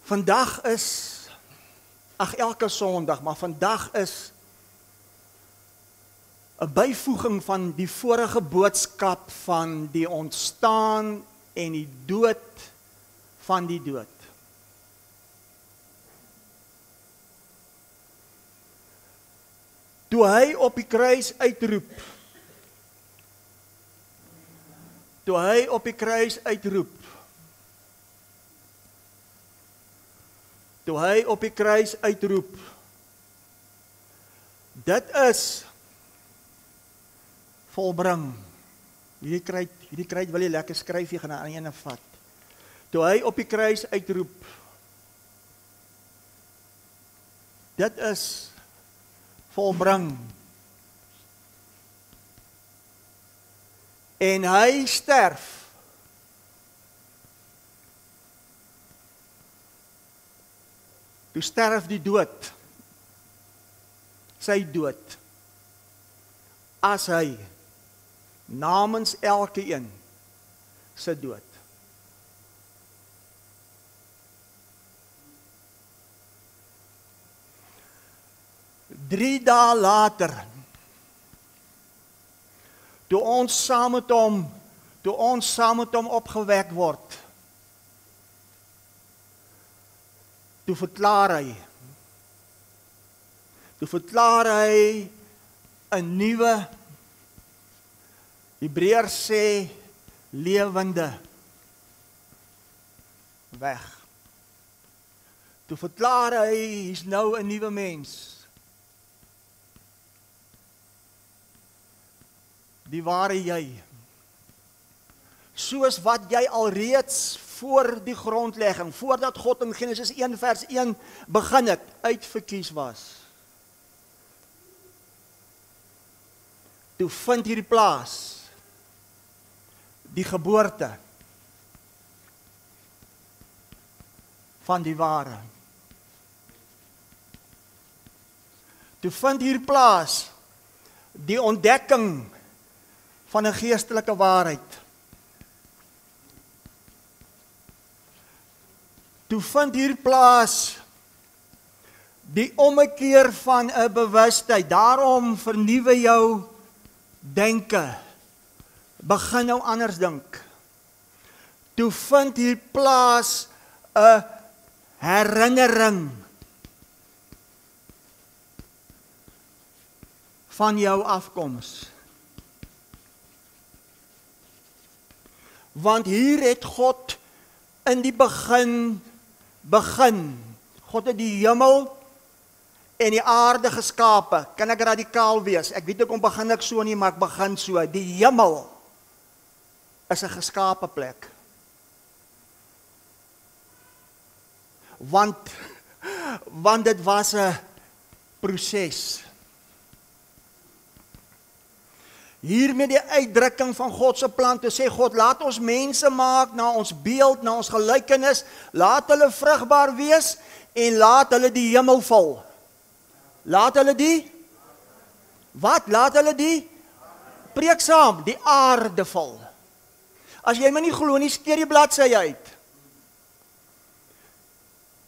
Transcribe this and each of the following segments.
Vandag is, elke Sondag, maar vandag is 'n byvoeging van die vorige boodskap van die ontstaan en die dood van die dood. Toe hy op die kruis uitroep, dit is volbring. Hierdie kruit wil jy lekker skryf, jy gaan aan ene vat. Toe hy op die kruis uitroep, dit is volbring. En hy sterf. Toe sterf die dood. Sy dood. As hy namens elkeen se dood. Drie dae later, toe ons saam met hom opgewek word, toe verklaar hy 'n nuwe, Hebreërs sê, lewende weg. Toe verklaar hy, hy's nou 'n nuwe mens. Die ware jy. Soos wat jy alreeds voor die grondlegging, voordat God in Genesis 1 vers 1 begin het, uitverkies was. Toe vind hierdie plaas, die geboorte van die ware. Toe vind hier plaas die ontdekking van 'n geestelike waarheid. Toe vind hier plaas die ommekeer van 'n bewustheid. Daarom vernuwe jou denke. Begin nou anders dink. Toe vind hier plaas 'n herinnering van jou afkoms. Want hier het God in die begin. God het die hemel en die aarde geskape. Kan ek radikaal wees? Ek weet ook om begin ek so nie, maar ek begin so. Die hemel is 'n geskape plek. Want dit was 'n proses. Hier met die uitdrukking van God se plan, toe sê God, laat ons mense maak na ons beeld, na ons gelykenis, laat hulle vrugbaar wees en laat hulle die hemel vul. Laat hulle die? Wat? Laat hulle die? Preek saam, die aarde vul. As jy my nie glo nie, skeer die bladsy uit.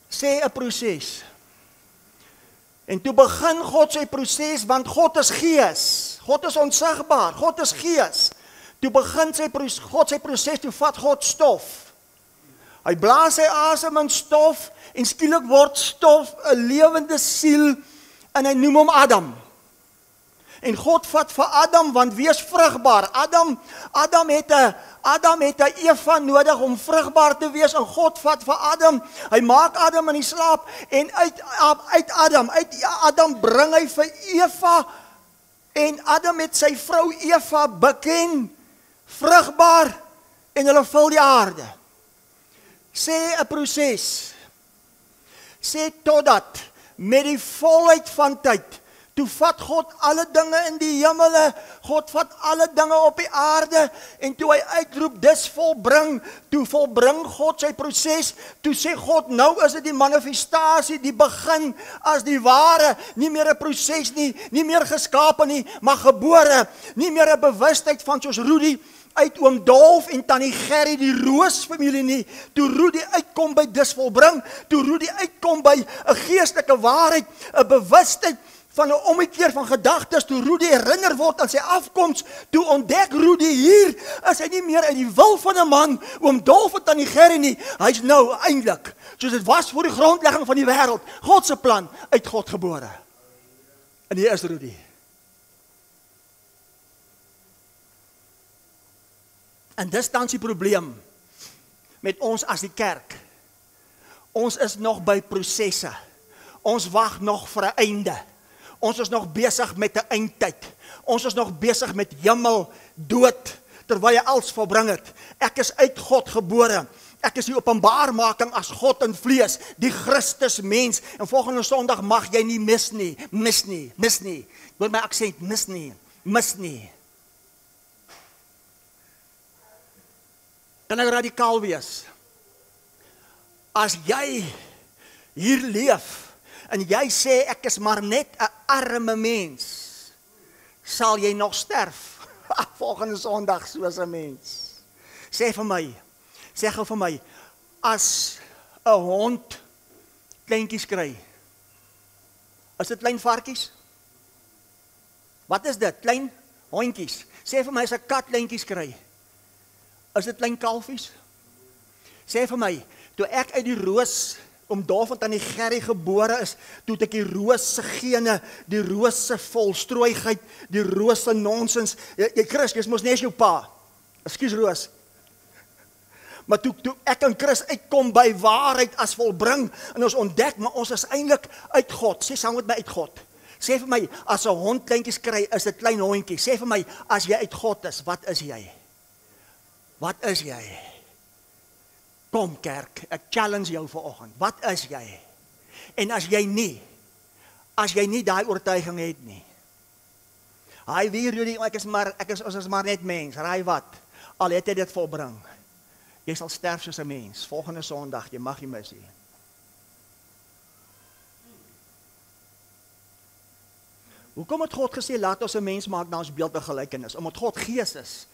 Sê 'n proses. En toe begin God sy proses, want God is gees. God is onsigbaar, God is gees. Toe begin God sy proses, toe vat God stof. Hy blaas sy asem in stof, en skielik word stof 'n lewende siel, en hy noem hom Adam. En God vat vir Adam, want wees vrugbaar. Adam het 'n Eva nodig om vrugbaar te wees, en God vat vir Adam, hy maak Adam in die slaap, en uit Adam bring hy vir Eva, en Adam met sy vrou Eva beken, vrugbaar, en hulle vul die aarde. Sê 'n proses. Sê totdat, met die volheid van tyd, toe vat God alle dinge in die hemele, God vat alle dinge op die aarde, en toe hy uitroep, dis volbring, toe volbring God sy proses, toe sê God, nou is dit die manifestasie, die begin as die ware, nie meer 'n proses nie, nie meer geskape nie, maar gebore, nie meer 'n bewustheid van soos Rudy uit oom Dolf en tannie Gerry die Roos familie nie, toe Rudy uitkom by dis volbring, toe Rudy uitkom by 'n geestelike waarheid, 'n bewustheid van 'n ommekeer van gedagtes, toe Rudy herinner word aan sy afkoms, toe ontdek Rudy hier is hy nie meer uit die wil van 'n man, oom Dolf en tannie Gerry nie, hy's nou eintlik, soos dit was voor die grondlegging van die wêreld, God se plan, uit God gebore. En hier is Rudy. En dis tans die probleem met ons as die kerk. Ons is nog by prosesse. Ons wag nog vir 'n einde. Ons is nog besig met 'n eindtyd. Ons is nog besig met hemel, dood, terwyl hy alles volbring het. Ek is uit God gebore. Ek is die openbaarmaking as God in vlees, die Christus mens. En volgende Sondag mag jy nie mis nie. Hoor my aksent, mis nie. Kan ek radikaal wees? As jy hier leef, en jy sê ek is maar net 'n arme mens, sal jy nog sterf volgende Sondag soos 'n mens. Sê gou vir my, as 'n hond kleintjies kry, is dit klein varkies? Wat is dit? Klein hondjies. Sê vir my, as 'n kat kleintjies kry, is dit klein kalfies? Sê vir my, toe ek uit die Roos, om daarvan tannie Gerry gebore is, toe ek die Roos se gene, die Roos se volstrooigheid, die Roos se nonsens, jy Chris, jy mos net jou pa, ekskuus Roos, maar toe ek en Chris uitkom by waarheid as volbring, en ons ontdek, maar ons is eintlik uit God, sê saam met my uit God, sê vir my, as 'n hond kleintjies kry, is dit klein hondjie, sê vir my, as jy uit God is, wat is jy? Wat is jy? Kom kerk, ek challenge jou vanoggend. Wat is jy? En as jy nie daai oortuiging het nie. Hy weer Rudy, ons is maar net mens. Raai wat? Al het jy dit volbring. Jy sal sterf soos 'n mens. Volgende Sondag, jy mag nie mis nie. Hoekom het God gesê laat ons 'n mens maak na ons beeld en gelykenis? Omdat God gees is.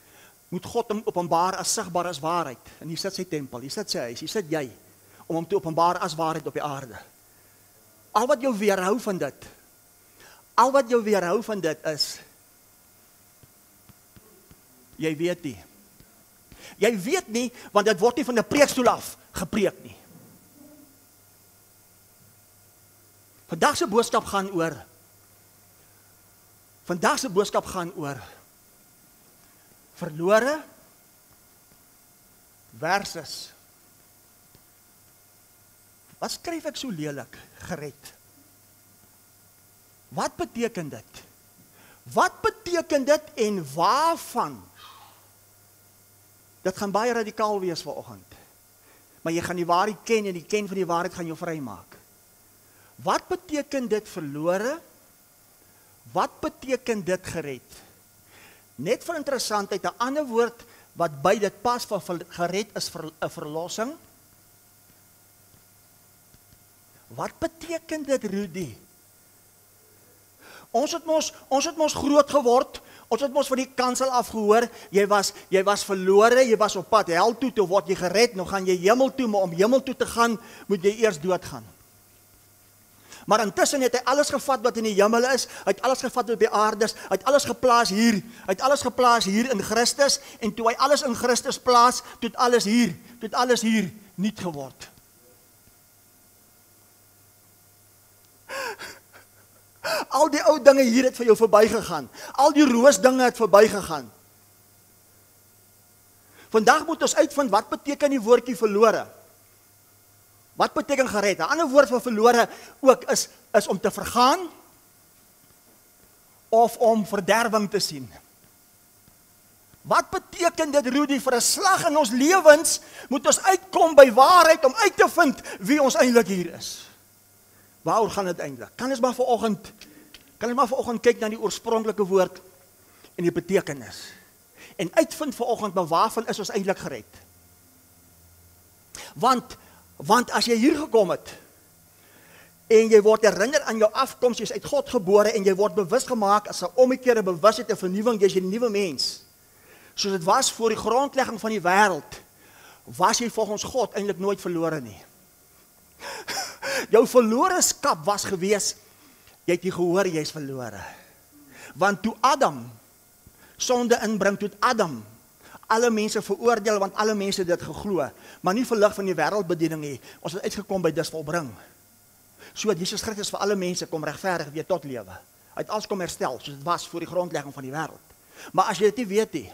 Moet God hom openbaar as sigbaar as waarheid. En hier sit sy tempel, hier sit sy huis, hier sit jy, om hom te openbaar as waarheid op die aarde. Al wat jou weerhou van dit is, jy weet nie. Jy weet nie, want dit word nie van 'n preekstoel af gepreek nie. Vandag se boodskap gaan oor verlore versus, wat skryf ek so lelik, gered? Wat beteken dit? Wat beteken dit en waarvan? Dit gaan baie radikaal wees vanoggend. Maar jy gaan die waarheid ken en die ken van die waarheid gaan jou vrymaak. Wat beteken dit verlore? Wat beteken dit gered? Net vir interessantheid, 'n ander woord wat by dit pas van gered is 'n verlossing. Wat beteken dit, Rudy? Ons het mos groot geword. Ons het mos van die kansel af gehoor, jy was verlore, jy was op pad hel toe word jy gered, nou gaan jy hemel toe, maar om hemel toe te gaan, moet jy eers doodgaan. Maar intussen het hy alles gevat wat in die hemel is, hy het alles gevat wat op die aarde is, hy het alles geplaas hier in Christus, en toe hy alles in Christus plaas, toe het alles hier niet geword. Al die ou dinge hier het vir jou verbygegaan. Al die roosdinge het verbygegaan. Vandag moet ons uitvind wat beteken die woordjie verlore. Wat beteken gered? 'n Ander woord vir verlore ook is om te vergaan of om verderwing te sien. Wat beteken dit, Rudy, vir 'n slag in ons lewens moet ons uitkom by waarheid om uit te vind wie ons eintlik hier is. Waaroor gaan dit eintlik? Kan ons maar vanoggend kyk na die oorspronklike woord en die betekenis. En uitvind vanoggend maar waarvan is ons eintlik gered? Want as jy hier gekom het en jy word herinner aan jou afkoms, jy is uit God gebore en jy word bewus gemaak as 'n ommekeerde bewustheid en vernuwing, jy is 'n nuwe mens. soos dit was voor die grondlegging van die wêreld, was jy volgens God eintlik nooit verlore nie. Jou verlore skap was gewees, jy het nie gehoor jy is verlore. Want toe Adam sonde inbring, toe Adam alle mense veroordeel, want alle mense dit geglo, maar nie vir lig van die wêreldbediening nie. Ons het uitgekom by dis volbring. So dat Jesus Christus vir alle mense kom regverdig weer tot lewe. Hy het alles kom herstel, soos dit was voor die grondlegging van die wêreld. Maar as jy dit nie weet nie,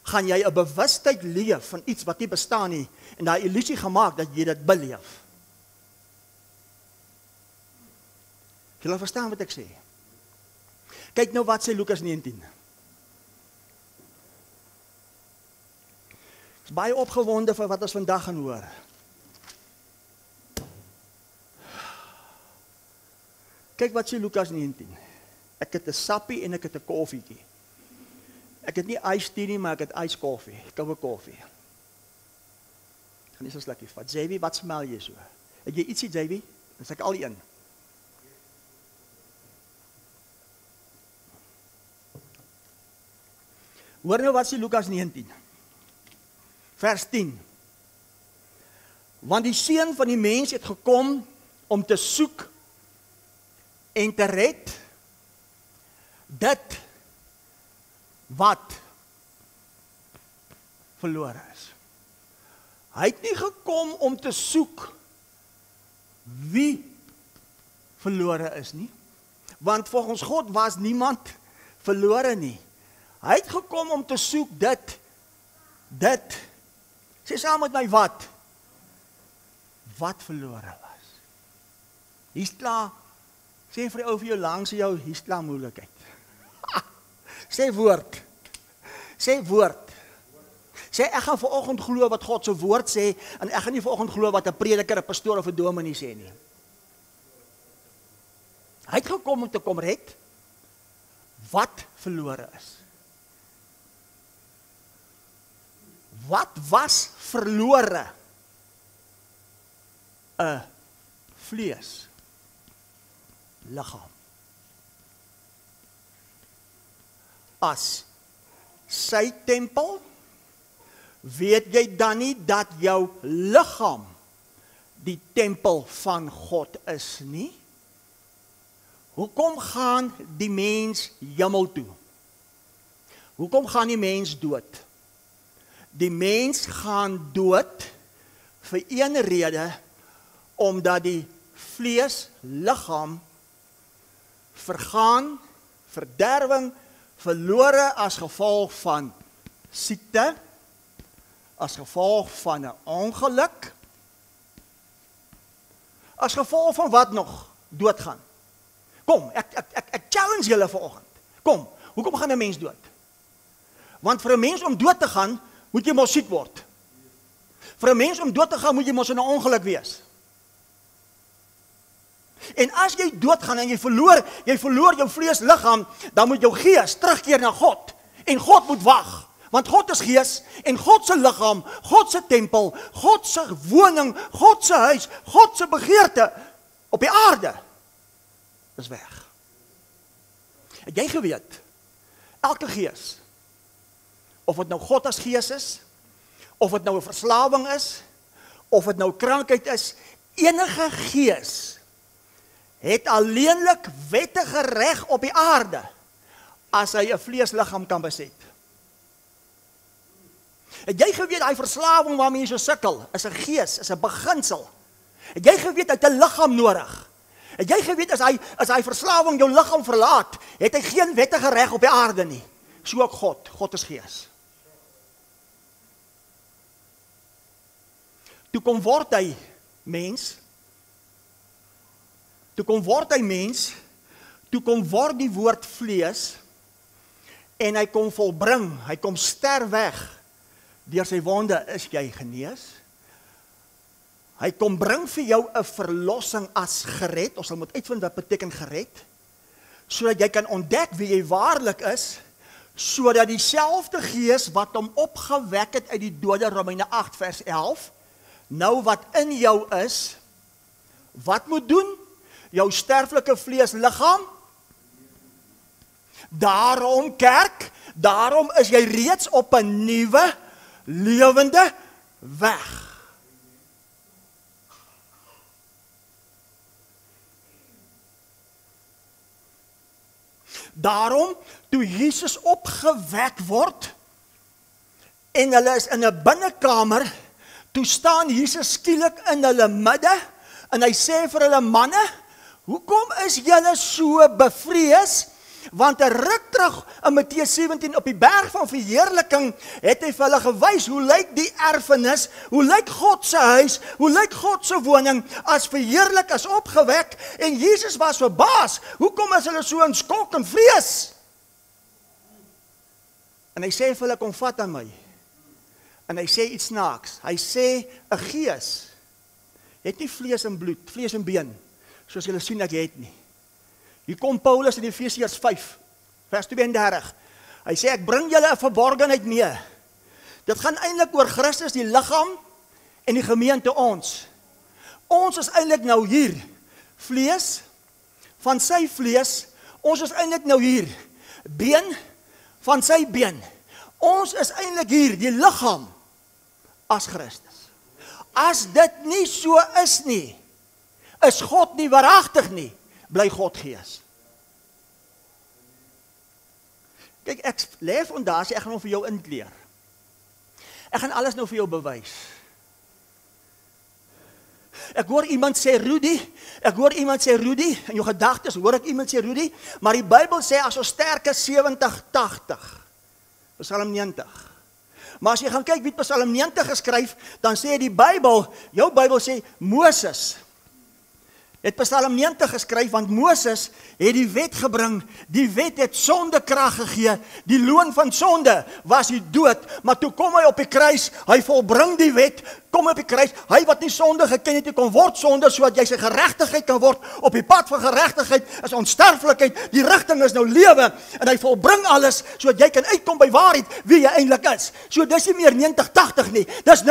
gaan jy 'n bewustheid leef van iets wat nie bestaan nie, en daai illusie gemaak dat jy dit beleef. Jy verstaan wat ek sê? Kyk nou wat sê Lukas 19. Ek is baie opgewonde vir wat ons vandag gaan hoor. Kyk wat sê Lukas 19. Ek het 'n sappie en ek het 'n koffietjie. Ek het nie iced tea nie, maar ek het ijskoffie, koue koffie. Ek gaan nie so slukkie vat. JV, wat smel jy so? Het jy ietsie, JV? Dis ek al een. Hoor nou wat sê Lukas 19. Vers 10. Want die Seun van die mens het gekom om te soek en te red dit wat verlore is. Hy het nie gekom om te soek wie verlore is nie, want volgens God was niemand verlore nie. Hy het gekom om te soek dit, sê saam met my wat verlore was. Hier's klaar, sê vir die ou vir jou langs jou, hier's klaar moeilikheid. Sê woord, sê ek gaan vanoggend glo wat God se woord sê, en ek gaan nie vanoggend glo wat 'n prediker, 'n pastoor of 'n dominee sê nie. Hy het gekom om te kom red wat verlore is. Wat was verlore? 'n vlees liggaam. As sy tempel, weet jy dan nie dat jou liggaam die tempel van God is nie? Hoekom gaan die mens hemel toe? Hoekom gaan die mens dood? Die mens gaan dood vir een rede, omdat die vlees liggaam vergaan, verderwing, verlore as gevolg van siekte, as gevolg van 'n ongeluk, as gevolg van wat nog? Doodgaan. Kom, ek challenge julle vanoggend. Kom, hoekom gaan 'n mens dood? Want vir 'n mens om dood te gaan, moet jy mos siek word. Vir 'n mens om dood te gaan, moet jy mos in 'n ongeluk wees. En as jy doodgaan en jy verloor jou vleesliggaam, dan moet jou gees terugkeer na God. En God moet wag, want God is gees en God se liggaam, God se tempel, God se woning, God se huis, God se begeerte op die aarde is weg. Het jy geweet, elke gees, of het nou God as gees is, of het nou 'n verslawing is, of het nou krankheid is, enige gees het alleenlik wettige reg op die aarde as hy 'n vleesliggaam kan beset. Het jy geweet hy verslawing waarmee jy so sukkel is 'n gees, is 'n beginsel. Het jy geweet hy het 'n liggaam nodig? Het jy geweet as hy verslawing jou liggaam verlaat, het hy geen wettige reg op die aarde nie. So ook God is gees. Toe kom word hy mens, toe kom word die woord vlees, en hy kom volbring, hy kom ster weg, deur sy wonde is jy genees. Hy kom bring vir jou 'n verlossing as gered, ons sal moet uitvind wat beteken gered, sodat jy kan ontdek wie jy waarlik is, sodat dieselfde gees wat hom opgewek het uit die dode, Romeine 8 vers 11, nou wat in jou is, wat moet doen? Jou sterflike vleesliggaam. Daarom kerk, Daarom is jy reeds op 'n nuwe, lewende weg. Daarom, toe Jesus opgewek word, en hulle is in 'n binnekamer, toe staan Jesus skielik in hulle midde, en hy sê vir hulle, manne, hoekom is julle so bevrees? Want 'n ruk terug in Matteus 17 op die berg van verheerliking het hy vir hulle gewys hoe lyk die erfenis, hoe lyk God se huis, hoe lyk God se woning as verheerlik, as opgewek, en Jesus was verbaas. Hoekom is hulle so in skok en vrees? En hy sê vir hulle, kom vat aan my. En hy sê iets snaaks. Hy sê 'n gees het nie vlees en bloed, vlees en been, soos julle sien ek het nie. Hier kom Paulus in Efesiërs 5, vers 32. Hy sê, ek bring julle 'n verborgenheid mee. Dit gaan eintlik oor Christus, die liggaam, en die gemeente ons. Ons is eintlik nou hier, vlees, van sy vlees, ons is eintlik nou hier, been, van sy been. Ons is eintlik hier, die liggaam, as Christus. As dit nie so is nie, is God nie waaragtig nie, bly God Gees. Kyk, ek lê fondasie, ek gaan hom vir jou inkleer. Ek gaan alles nou vir jou bewys. Ek hoor iemand sê Rudy, in jou gedagtes hoor ek iemand sê Rudy, maar die Bybel sê as ons sterk is 70-80, Psalm 90. Maar as jy gaan kyk wie het Psalm 90 geskryf, dan sê die Bybel, jou Bybel sê Moses het Psalm 90 geskryf, want Moses het die wet gebring, die wet het sonde krag gegee, die loon van sonde was die dood, maar toe kom hy op die kruis, hy volbring die wet, kom op die kruis, hy wat nie sonde geken het, kon word sonde, sodat jy sy geregtigheid kan word, op die pad van geregtigheid is onsterflikheid, die rigting is nou lewe, en hy volbring alles, sodat jy kan uitkom by waarheid, wie jy eintlik is. So dis nie meer 90-80 nie, dis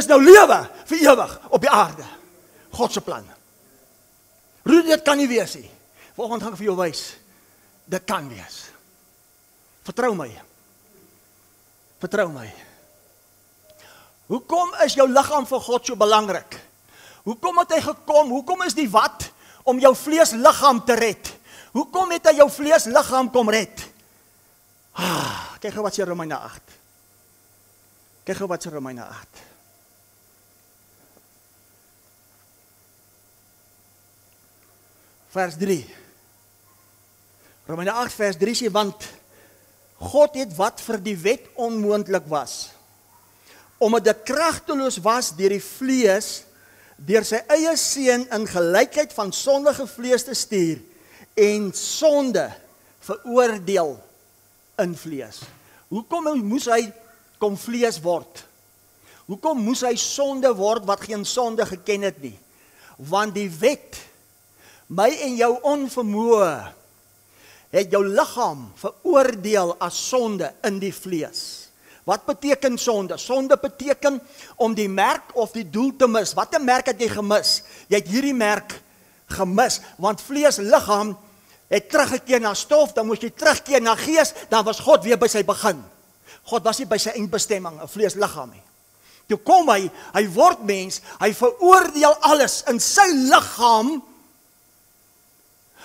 nou lewe, vir ewig, op die aarde. God se plan. Rudy, dit kan nie wees nie. Volgende gaan ek vir jou wys. Dit kan wees. Vertrou my. Vertrou my. Hoekom is jou liggaam vir God so belangrik? Hoekom het hy gekom? Hoekom is die wat om jou vleesliggaam te red? Hoekom het hy jou vleesliggaam kom red? Kyk gou wat sê Romeine 8. Kyk gou wat sê Romeine 8. Vers 3. Romeine 8 vers 3 sê, want God het wat vir die wet onmoontlik was, omdat dit kragteloos was deur die vlees, deur sy eie seun in gelykheid van sondige vlees te stuur, en sonde veroordeel in vlees. Hoekom moes hy kom vlees word? Hoekom moes hy sonde word wat geen sonde geken het nie? Want die wet, my en jou onvermoë, het jou liggaam veroordeel as sonde in die vlees. Wat beteken sonde? Sonde beteken om die merk of die doel te mis. Wat 'n merk het jy gemis? Jy het hierdie merk gemis, want vlees liggaam het teruggekeer na stof, dan moes jy terugkeer na gees, dan was God weer by sy begin. God was nie by sy eindbestemming, 'n vlees liggaam nie. Toe kom hy word mens, hy veroordeel alles in sy liggaam.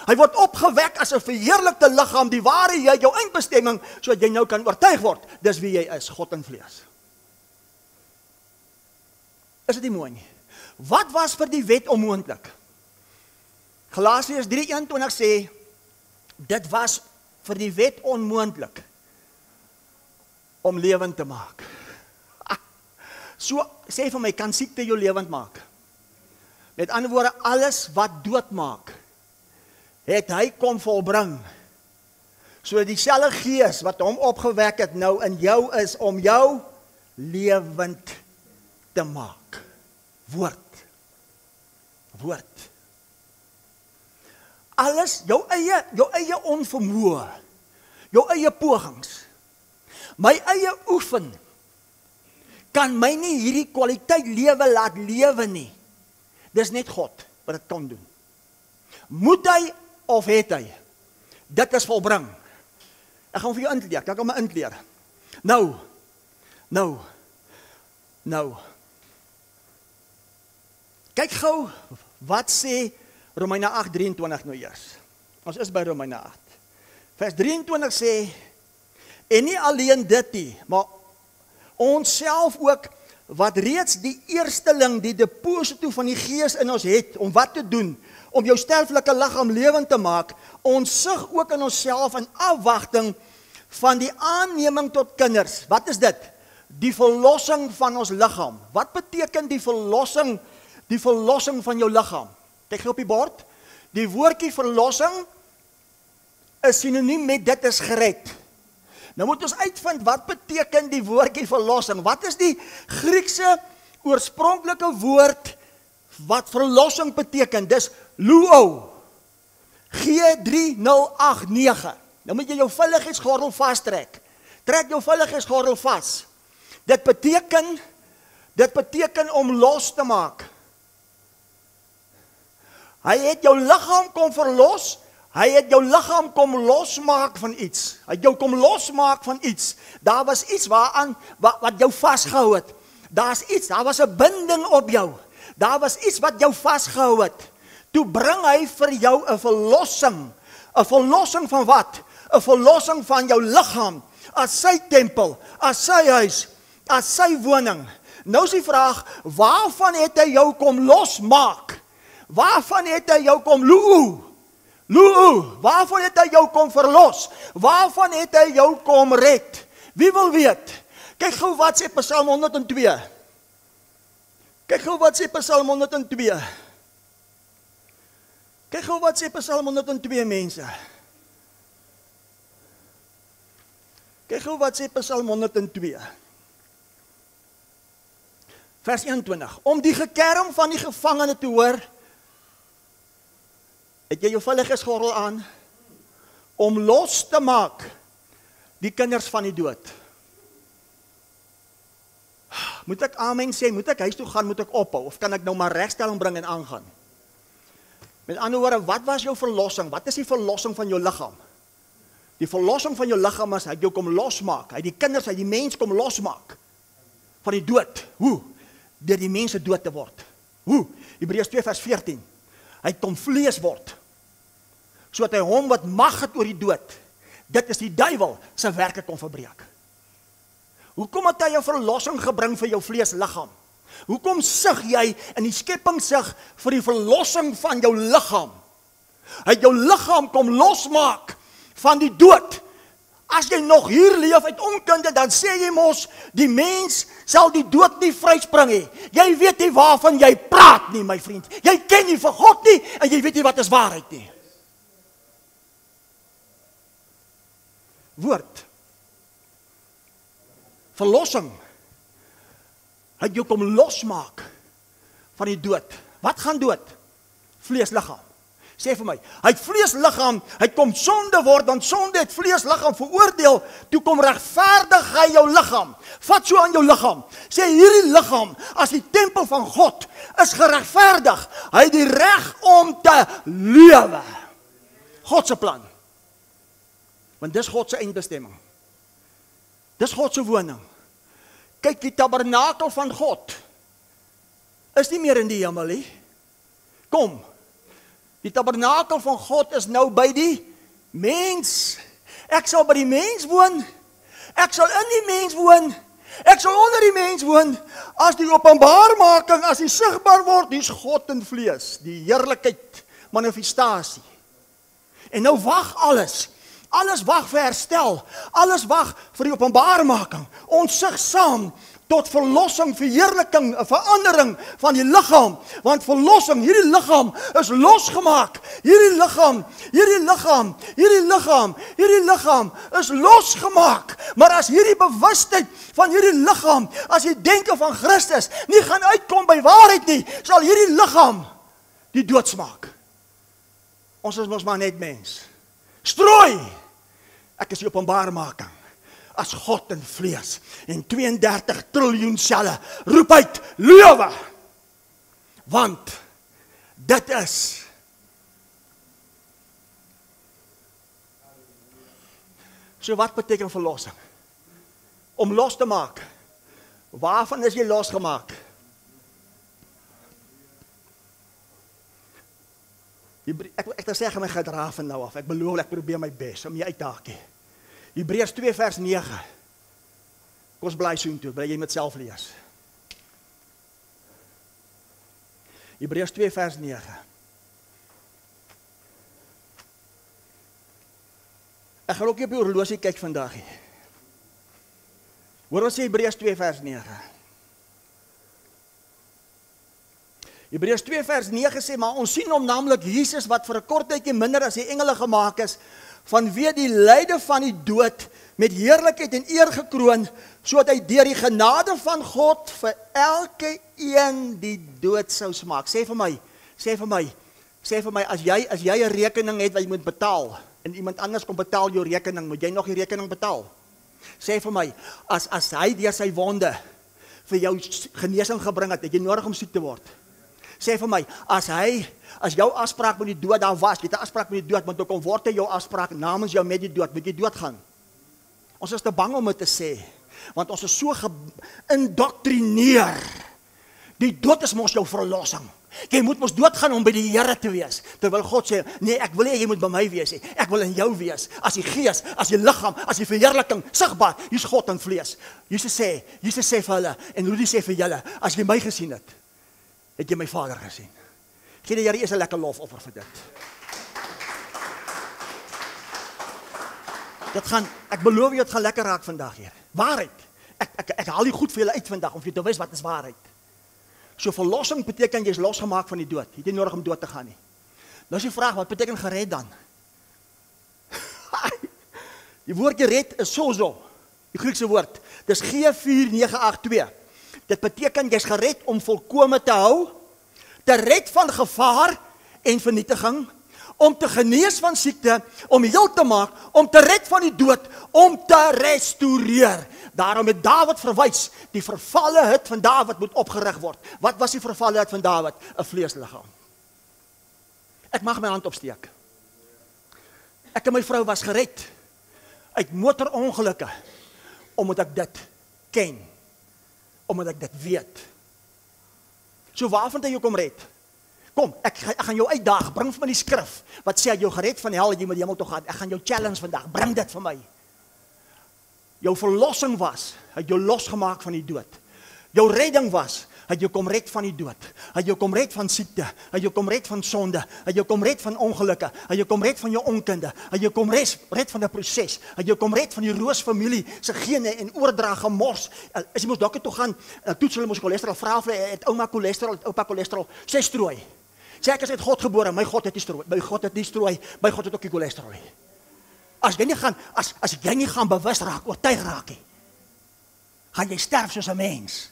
Hy word opgewek as 'n verheerlikte liggaam, die ware jy jou eindbestemming, sodat jy nou kan oortuig word, dis wie jy is, God in vlees. Is dit nie mooi nie? Wat was vir die wet onmoontlik? Galasiërs 3:21 sê, dit was vir die wet onmoontlik om lewend te maak. So, sê vir my, kan siekte jou lewend maak? Met ander woorde, alles wat dood maak, het hy kom volbring, so dieselfde gees wat hom opgewek het nou in jou is, om jou lewend te maak. Woord. Alles, jou eie onvermoë, jou eie pogings, my eie oefen, kan my nie hierdie kwaliteit lewe laat lewe nie. Dis net God wat dit kan doen. Moet hy of het hy? Dit is volbring. Ek gaan vir jou intleer, kan ek hom intleer? Nou. Kyk gou, wat sê Romeine 8:23 nou eers? Ons is by Romeine 8. Vers 23 sê, en nie alleen dit nie, maar ons self ook, wat reeds die eersteling, die deposito van die Gees in ons het, om wat te doen? Om jou sterflike liggaam lewend te maak, ons sug ook in onsself in afwagting van die aanneming tot kinders. Wat is dit? Die verlossing van ons liggaam. Wat beteken die verlossing van jou liggaam? Kyk gou op die bord. Die woordjie verlossing is sinoniem met dit is gered. Nou moet ons uitvind wat beteken die woordjie verlossing. Wat is die Griekse oorspronklike woord wat verlossing beteken? Dis luo. G3089. Nou moet jy jou veiligheidsgordel vastrek. Trek jou veiligheidsgordel vas. Dit beteken om los te maak. Hy het jou liggaam kom verlos. Hy het jou liggaam kom losmaak van iets. Hy het jou kom losmaak van iets. Daar was iets wat jou vasgehou het. Daar was 'n binding op jou. Daar was iets wat jou vasgehou het. Toe bring hy vir jou 'n verlossing. 'n Verlossing van wat? 'n Verlossing van jou liggaam. As sy tempel, as sy huis, as sy woning. Nou is die vraag, waarvan het hy jou kom losmaak? Waarvan het hy jou kom waarvan het hy jou kom verlos? Waarvan het hy jou kom red? Wie wil weet? Kyk gou wat sê Psalm 102. Kyk gou wat sê Psalm 102. Kyk gou wat sê Psalm 102 mense. Kyk gou wat sê Psalm 102. Vers 21. Om die gekerm van die gevangene te hoor. Het jy jou veiligheidsgordel aan? Om los te maak die kinders van die dood. Moet ek amen sê? Moet ek huis toe gaan? Moet ek ophou? Of kan ek nou maar regstelling bring en aangaan? Met ander woorde, wat was jou verlossing? Wat is die verlossing van jou liggaam? Die verlossing van jou liggaam is, hy het jou kom losmaak. Hy het die kinders, hy het die mens kom losmaak. Van die dood. Hoe? Deur die mense dood te word. Hoe? Hebreërs 2 vers 14. Hy het kom vlees word. Sodat hy hom wat mag het oor die dood. Dit is die duiwel sy werke kon verbreek. Hoekom het hy 'n verlossing gebring vir jou vleesliggaam? Hoekom sug jy in die skepping sug vir die verlossing van jou liggaam? Hy het jou liggaam kom losmaak van die dood. As jy nog hier leef uit onkunde, dan sê jy mos, die mens sal die dood nie vryspring nie. Jy weet nie waarvan jy praat nie, my vriend. Jy ken nie vir God nie, en jy weet nie wat is waarheid nie. Woord. Verlossing. Hy het jou kom losmaak van die dood. Wat gaan dood? Vleesliggaam. Sê vir my, hy het vleesliggaam, hy kom sonde word, want sonde het vleesliggaam veroordeel, toe kom regverdig hy jou liggaam. Vat so aan jou liggaam. Sê hierdie liggaam, as die tempel van God, is geregverdig. Hy het die reg om te lewe. God se plan. Want dis God se eindbestemming. Dis God se woning. Kyk, die tabernakel van God is nie meer in die hemel nie. Kom. Die tabernakel van God is nou by die mens. Ek sal by die mens woon. Ek sal in die mens woon. Ek sal onder die mens woon. As die openbaarmaking, as die sigbaar word, dis God in vlees. Die heerlikheid, manifestasie. En nou wag alles. Alles wag vir herstel. Alles wag vir die openbaarmaking. Ons sug saam tot verlossing, verheerliking, 'n verandering van die liggaam. Want verlossing, hierdie liggaam is losgemaak. Hierdie liggaam is losgemaak. Maar as hierdie bewustheid van hierdie liggaam, as die denke van Christus nie gaan uitkom by waarheid nie, sal hierdie liggaam die dood smaak. Ons is mos maar net mens. Strooi! Ek is die openbaarmaking. As God in vlees en 32 triljoen selle roep uit lewe. Want dit is So wat beteken verlossing? Om los te maak. Waarvan is jy losgemaak? Ek wil sê, ek gaan my gedra van nou af. Ek beloof, ek probeer my bes om jy uit te haak. Hebreërs 2 vers 9. Kom ons bly soontoe, bly jy met self lees. Hebreërs 2 vers 9. Ek gaan ook nie op die horlosie kyk vandag nie. Hoor wat sê Hebreërs 2 vers 9. Hebreërs 2 vers 9 sê, maar ons sien hom naamlik Jesus wat vir 'n kort tydjie minder as die engele gemaak is, vanweë die lyde van die dood met heerlikheid en eer gekroon, sodat hy deur die genade van God vir elke een die dood sou smaak. Sê vir my, as jy 'n rekening het wat jy moet betaal, en iemand anders kom betaal jou rekening, moet jy nog die rekening betaal? Sê vir my, as hy deur sy wonde vir jou genesing gebring het jy nodig om siek te word? Sê vir my, as jou afspraak met die dood daar was, jy het 'n afspraak met die dood, want dan kom word jou afspraak namens jou met die dood, moet jy doodgaan? Ons is te bang om dit te sê, want ons is so geïndoktrineer. Die dood is mos jou verlossing. Jy moet mos doodgaan om by die Here te wees. Terwyl God sê, nee, ek wil nie jy moet by my wees nie. Ek wil in jou wees. As die gees, as die liggaam, as die verheerliking sigbaar, hier's God in vlees. Jesus sê vir hulle, en Rudy sê vir julle, as jy my gesien het, het jy my Vader gesien. Gee die Here eers 'n lekker lofoffer vir dit. Ek beloof jy, dit gaan lekker raak vandag hier. Waarheid. Ek haal die goed vir julle uit vandag, om vir jou te wys wat is waarheid. So verlossing beteken jy is losgemaak van die dood. Jy het nie nodig om dood te gaan nie. Nou is die vraag, wat beteken gered dan? Die woordjie red is sozo, die Griekse woord. Dis G4982. Dit beteken jy's gered om volkome te hou, te red van gevaar en vernietiging, om te genees van siekte, om heel te maak, om te red van die dood, om te restoreer. Daarom het Dawid verwys, die vervalle hut van Dawid moet opgerig word. Wat was die vervalle hut van Dawid? 'n Vleesliggaam. Ek mag my hand opsteek. Ek en my vrou was gered uit motorongelukke, omdat ek dit ken, omdat ek dit weet. So waarvan het jy kom red? Kom, ek gaan jou uitdaag, bring vir my die skrif, wat sê, jou gered van hel, jy moet hemel toe gaan. Ek gaan jou challenge vandag, bring dit vir my. Jou verlossing was, het jou losgemaak van die dood. Jou redding was, het jou kom red van die dood. Het jou kom red van siekte, het jou kom red van sonde, het jou kom red van ongelukke, het jou kom red van jou onkunde, het jou kom red van 'n proses, het jou kom red van die roosfamilie se gene en oordrag gemors. As jy mos dokter toe gaan, toets hulle mos cholesterol, vra of het ouma cholesterol, het oupa cholesterol, sê strooi. Sê ek is uit God gebore, my God het nie strooi, my God het nie strooi, my God het ook nie cholesterol nie. As jy nie gaan bewus raak, oortuig raak nie, gaan jy sterf soos 'n mens,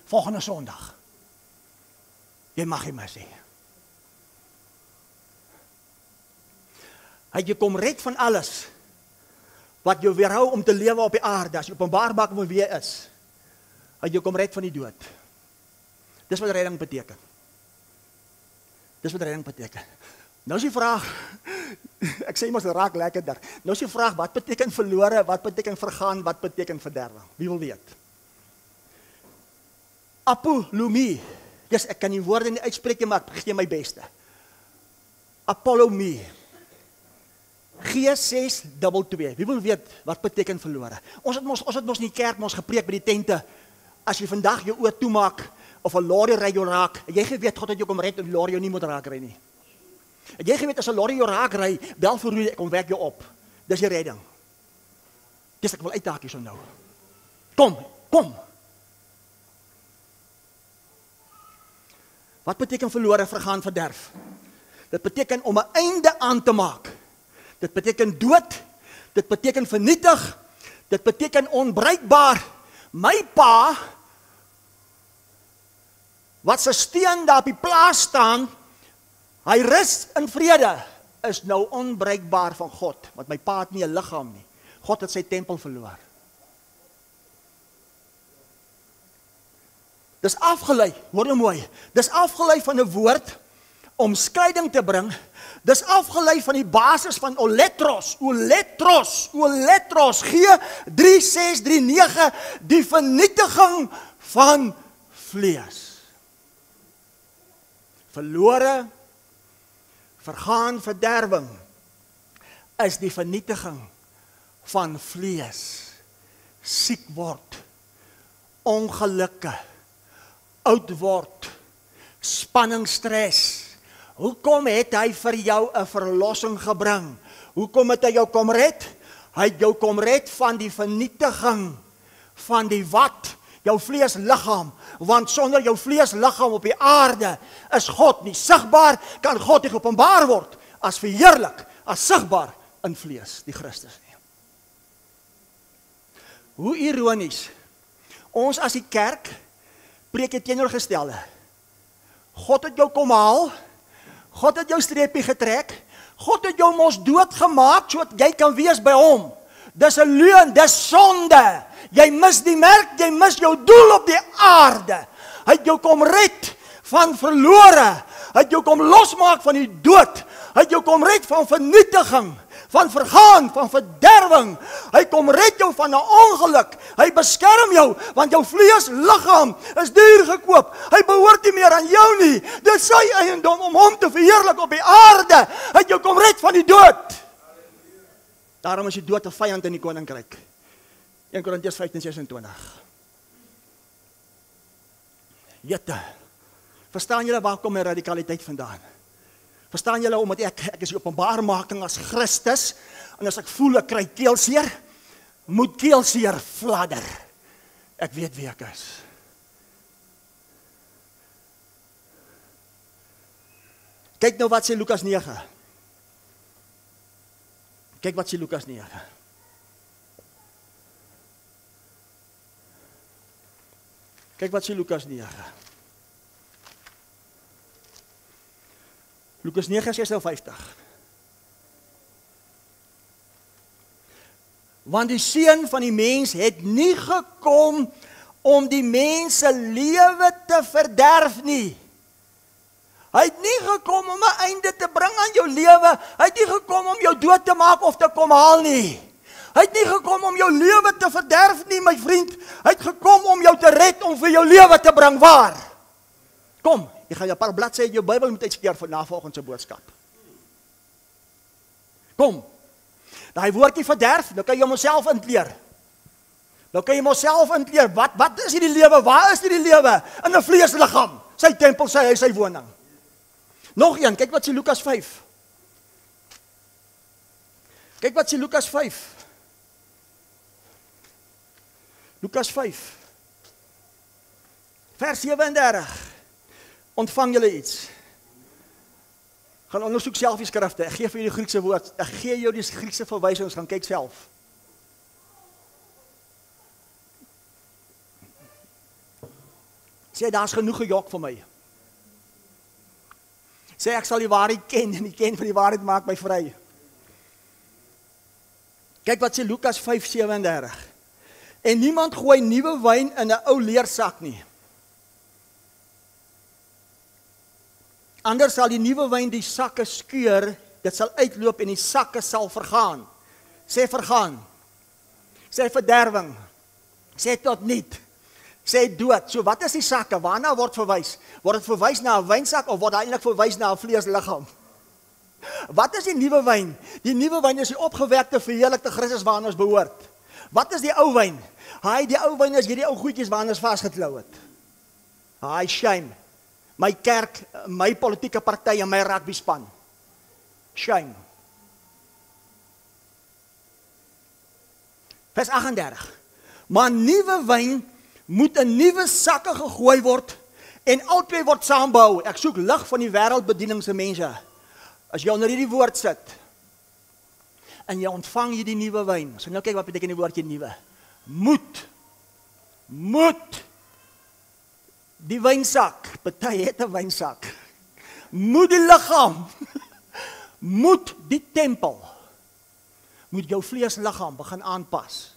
volgende Sondag. Jy mag nie meer sê. Hy jy kom red van alles, wat jou weerhou om te lewe op die aarde, as jy openbaar maak wie jy is. Hy jy kom red van die dood. Dis wat redding beteken. Dis wat redding beteken. Nou is die vraag, ek sê mos raak lekkerder. Nou is die vraag, wat beteken verlore, wat beteken vergaan, wat beteken verderwe? Wie wil weet? Apolomie. Yes, ek kan die woorde nie uitspreek nie, maar ek gee my beste. Apolomie. G622. Wie wil weet wat beteken verlore? Ons het mos in die kerk mos gepreek by die tente. As jy vandag jou oë toemaak of 'n lorry ry jou raak, jy geweet God het jou kom red en die lorry jou nie moet raak ry nie. Jy geweet as 'n lorry jou raak ry, bel vir Rudy, ek kom werk jou op. Dis die redding. Dis ek wil uitdaag hierso nou. Kom. Wat beteken verlore, vergaan, verderf? Dit beteken om 'n einde aan te maak. Dit beteken dood. Dit beteken vernietig. Dit beteken onbruikbaar. My pa, wat sy steen daar op die plaas staan, hy rus in vrede, is nou onbruikbaar van God, want my pa het nie 'n liggaam nie. God het sy tempel verloor. Dis afgelei, hoor nou mooi, dis afgelei van 'n woord om skeiding te bring Dis afgelei van die basis van oletros, G3639, die vernietiging van vlees. Verlore, vergaan, verderwing is die vernietiging van vlees. Siek word, ongelukke, oud word, spanning, stres. Hoekom het hy vir jou 'n verlossing gebring? Hoekom het hy jou kom red? Hy het jou kom red van die vernietiging van die wat? Jou vleesliggaam. Want sonder jou vleesliggaam op die aarde is God nie sigbaar, kan God nie geopenbaar word as verheerlik, as sigbaar in vlees, die Christus nie. Hoe ironies. Ons as die kerk preek die teenoorgestelde. God het jou kom haal, God het jou streepie getrek, God het jou mos doodgemaak sodat jy kan wees by hom. Dis 'n leuen, dis sonde. Jy mis die merk, jy mis jou doel op die aarde. Hy het jou kom red van verlore. Hy het jou kom losmaak van die dood. Hy het jou kom red van vernietiging, van vergaan, van verderwing. Hy kom red jou van 'n ongeluk. Hy beskerm jou, want jou vleesliggaam is duur gekoop. Hy behoort nie meer aan jou nie. Dit is sy eiendom om hom te verheerlik op die aarde. Hy het jou kom red van die dood. Daarom is die dood 'n vyand in die koninkryk. 1 Korintiërs 15:26. Jette, verstaan julle waar kom my radikaliteit vandaan? Verstaan julle omdat ek is die openbaarmaking as Christus, en as ek voel ek kry keelseer, moet keelseer fladder. Ek weet wie ek is. Kyk nou wat sê Lukas 9. Kyk wat sê Lukas 9. Kyk wat sê Lukas 9. Lukas 9:56. Want die Seun van die mens het nie gekom om die mens se lewe te verderf nie. Hy het nie gekom om 'n einde te bring aan jou lewe. Hy het nie gekom om jou dood te maak of te kom haal nie. Hy het nie gekom om jou lewe te verderf nie, my vriend. Hy het gekom om jou te red, om vir jou lewe te bring. Waar? Kom, jy gaan 'n paar bladsye uit jou Bybel moet uitskeer vir navolgende boodskap. Kom. Daai woordjie verderf, nou kan jy homself intleer. Nou kan jy homself intleer. Wat is hierdie lewe? Waar is hierdie lewe? In 'n vleesliggaam. Sy tempel, sy huis, sy woning. Nog een, kyk wat sê Lukas 5. Kyk wat sê Lukas 5. Lukas 5. Vers 37. Ontvang julle iets. Gaan ondersoek self die skrifte. Ek gee vir julle die Griekse woord. Ek gee jou die Griekse verwysings, gaan kyk self. Sê, daar's genoeg gejok vir my. Sê, ek sal die waarheid ken, en die ken van die waarheid maak my vry. Kyk wat sê Lukas 5:37. En niemand gooi nuwe wyn in 'n ou leersak nie. Anders sal die nuwe wyn die sakke skeur, dit sal uitloop en die sakke sal vergaan. Sê vergaan. Sê verderwing. Sê tot niet. Sê dood. So wat is die sakke? Waarna word verwys? Word dit verwys na 'n wynsak of word dit eintlik verwys na 'n vleesliggaam? Wat is die nuwe wyn? Die nuwe wyn is die opgewekte verheerlikte Christus waarna ons behoort. Wat is die ou wyn? Die ou wyn is hierdie ou goedjies waarna ons vasgeklou het. Shame. My kerk, my politieke party en my rugby span. Shame. Vers 38. Maar nuwe wyn moet in nuwe sakke gegooi word en albei word saambehou. Ek soek lig van die wêreldbedieningse mense. As jy onder hierdie woord sit en jy ontvang hierdie nuwe wyn. So nou kyk wat beteken die woordjie nuwe. Moet. Die wynsak, party het 'n wynsak. Moet die liggaam, moet die tempel, moet jou vleesliggaam begin aanpas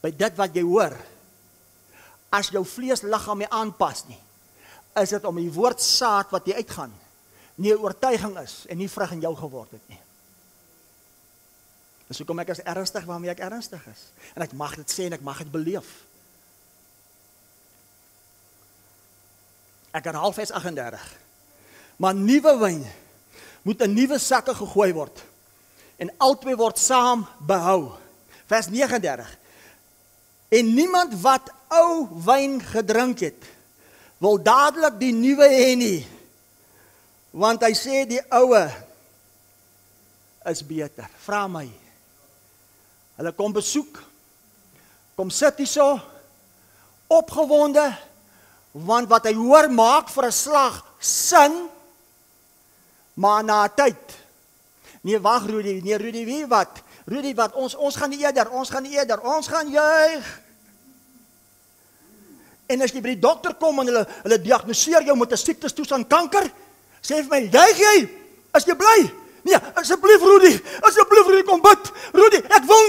by dit wat jy hoor. As jou vleesliggaam nie aanpas nie, is dit om die woord saad wat jy uitgaan, nie 'n oortuiging is en nie vrug in jou geword het nie. Dis hoekom ek is ernstig waarmee ek ernstig is. En ek mag dit sê en ek mag dit beleef. Ek herhaal vers 38. Maar nuwe wyn moet in nuwe sakke gegooi word. En albei word saam behou. Vers 39. En niemand wat ou wyn gedrink het, wil dadelik die nuwe hê nie. Want hy sê die oue is beter. Vra my. Hulle kom besoek, kom sit hierso, opgewonde, want wat hy hoor maak vir 'n slag sin, maar na 'n tyd. Nee, wag Rudy, nee Rudy, wie wat? Rudy wat, ons gaan eerder, ons gaan juig. En as jy by die dokter kom en hulle diagnoseer jou met 'n siektestoestand kanker, sê vir my, juig jy? As jy bly? Nee, asseblief Rudy, kom bid. Rudy, ek wil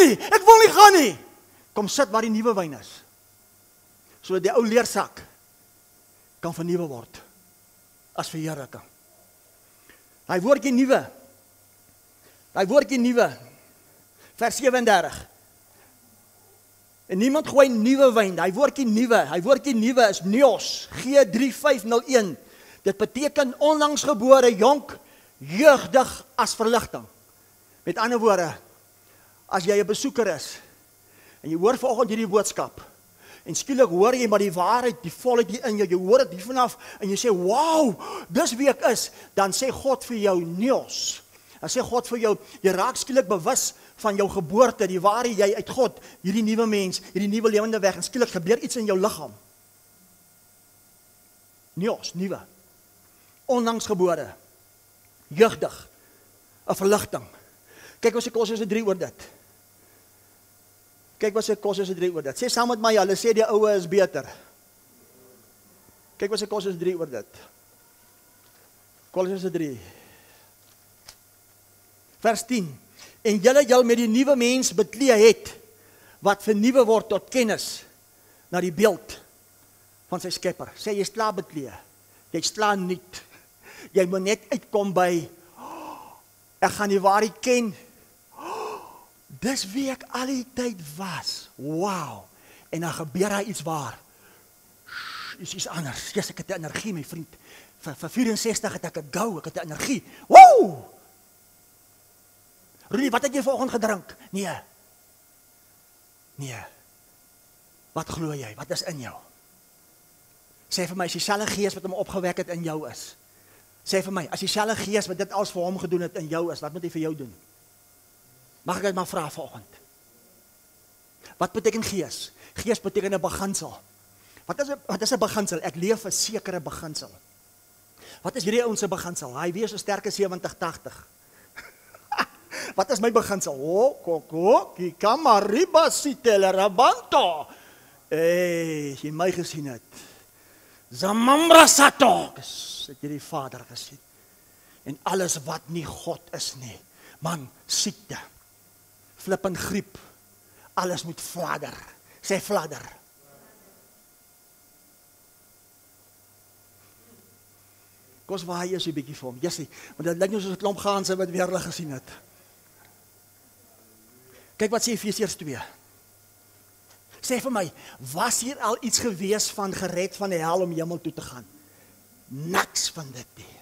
nie gaan nie. Kom sit waar die nuwe wyn is. Sodat die ou leersak kan vernuwe word. As verheerliking. Hy woordjie nuwe. Vers 37. En niemand gooi nuwe wyn. Hy woordjie nuwe is neos, G3501. Dit beteken onlangs gebore, jonk, jeugdig as verligting. Met ander woorde, as jy 'n besoeker is en jy hoor vanoggend hierdie boodskap en skielik hoor jy maar die waarheid, die volheid hier in jou, jy hoor dit hier vanaf en jy sê, "Wow, dis wie ek is." Dan sê God vir jou neos. Dan sê God vir jou, jy raak skielik bewus van jou geboorte, die waarheid jy uit God, hierdie nuwe mens, hierdie nuwe lewende weg en skielik gebeur iets in jou liggaam. Neos, nuwe. Onlangs gebore. Jeugdig, 'n verligting. Kyk wat sê Kolossense 3 oor dit. Sê saam met my, hulle sê die oue is beter. Kyk wat sê Kolossense 3 oor dit. Kolossense 3. Vers 10. En julle met die nuwe mens beklee het, wat vernuwe word tot kennis, na die beeld van sy skepper. Sê jy is klaar beklee, jy is klaar nuut. Jy moet net uitkom by, ek gaan die waarheid ken, dis wie ek al die tyd was, wow, en dan gebeur daar iets waar, is iets anders, yes, ek het 'n energie my vriend, vir 64 het ek 'n gou, ek het 'n energie, wow, Rudy, wat het jy vanoggend gedrink? Nee, wat glo jy, wat is in jou? Sê vir my, as dieselfde gees wat hom opgewek het in jou is, sê vir my, as dieselfde gees wat dit als vir hom gedoen het in jou is, wat moet hy vir jou doen? Mag ek dit maar vra vanoggend? Wat beteken gees? Gees beteken 'n beginsel. Wat is 'n beginsel? Ek leef 'n sekere beginsel. Wat is hierdie ouens se beginsel? Hy wees so sterk as 70-80. Wat is my beginsel? Kikamariba sitelerabanto. Jy my gesien het. Zamambra sato. Het jy die Vader gesien? En alles wat nie God is nie. Man, siekte. Flippend griep. Alles moet fladder. Sê fladder. Kos waar hy is so 'n bietjie vir hom. Jessie, want dit lyk nou soos 'n klomp gaanse wat weer hulle gesien het. Kyk wat sê Efesiërs 2. Sê vir my, was hier al iets gewees van gered van die hel om hemel toe te gaan? Niks van dit nie.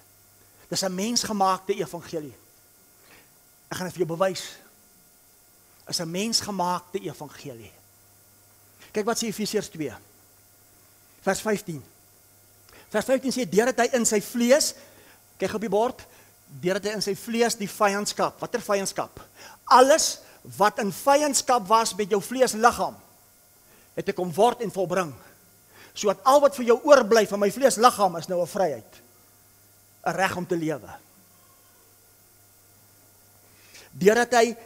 Dis 'n mensgemaakte evangelie. Ek gaan dit vir jou bewys. Is 'n mensgemaakte evangelie. Kyk wat sê Efesiërs 2. Vers 15. Vers 15 sê, deurdat hy in sy vlees, kyk op die bord, deurdat hy in sy vlees die vyandskap, watter vyandskap? Alles wat in vyandskap was met jou vleesliggaam, het ek kom word en volbring. Sodat al wat vir jou oorbly van my vleesliggaam is nou 'n vryheid. 'n Reg om te lewe. Deurdat hy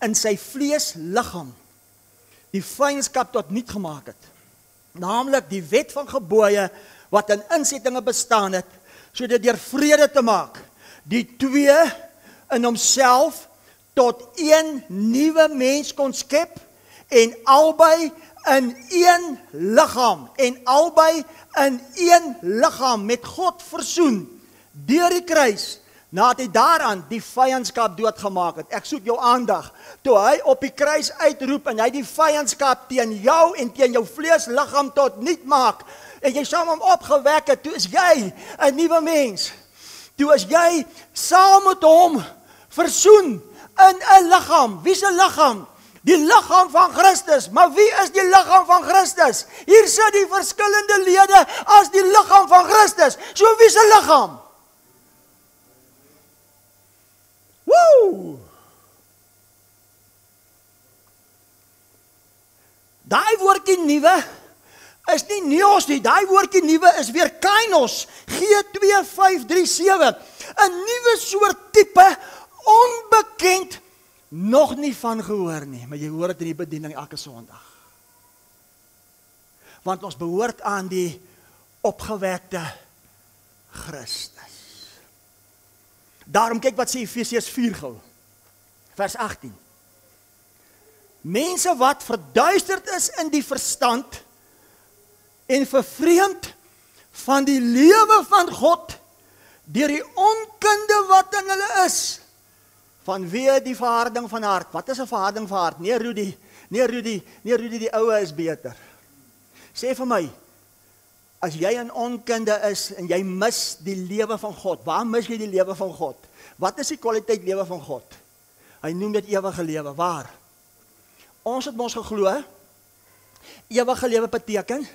in sy vleesliggaam die vyandskap tot niet gemaak het. Naamlik die wet van gebooie wat in insettinge bestaan het, sodat deur vrede te maak, die twee in homself tot een nuwe mens kon skep en albei in een liggaam met God versoen deur die kruis nadat hy daaraan die vyandskap doodgemaak het. Ek soek jou aandag. Toe hy op die kruis uitroep en hy die vyandskap teen jou en teen jou vleesliggaam tot niet maak en jy saam hom opgewek het, toe is jy 'n nuwe mens. Toe is jy saam met hom versoen in 'n liggaam. Wie se liggaam? Die liggaam van Christus. Maar wie is die liggaam van Christus? Hier sit die verskillende lede as die liggaam van Christus. So wie se liggaam? Woe! Daai woordjie nuwe is nie neos nie. Daai woordjie nuwe is weer kainos. G2537. 'n nuwe soort tipe, onbekend, nog nie van gehoor nie, maar jy hoor dit in die bediening elke Sondag. Want ons behoort aan die opgewekte Christus. Daarom kyk wat sê Efesiërs 4 gou. Vers 18. Mense wat verduisterd is in die verstand en vervreemd van die lewe van God deur die onkunde wat in hulle is. Vanweë die verharding van hart. Wat is 'n verharding van hart? Nee Rudy, die oue is beter. Sê vir my, as jy in onkunde is en jy mis die lewe van God, waar mis jy die lewe van God? Wat is die kwaliteit lewe van God? Hy noem dit ewige lewe. Waar? Ons het mos geglo, ewige lewe beteken,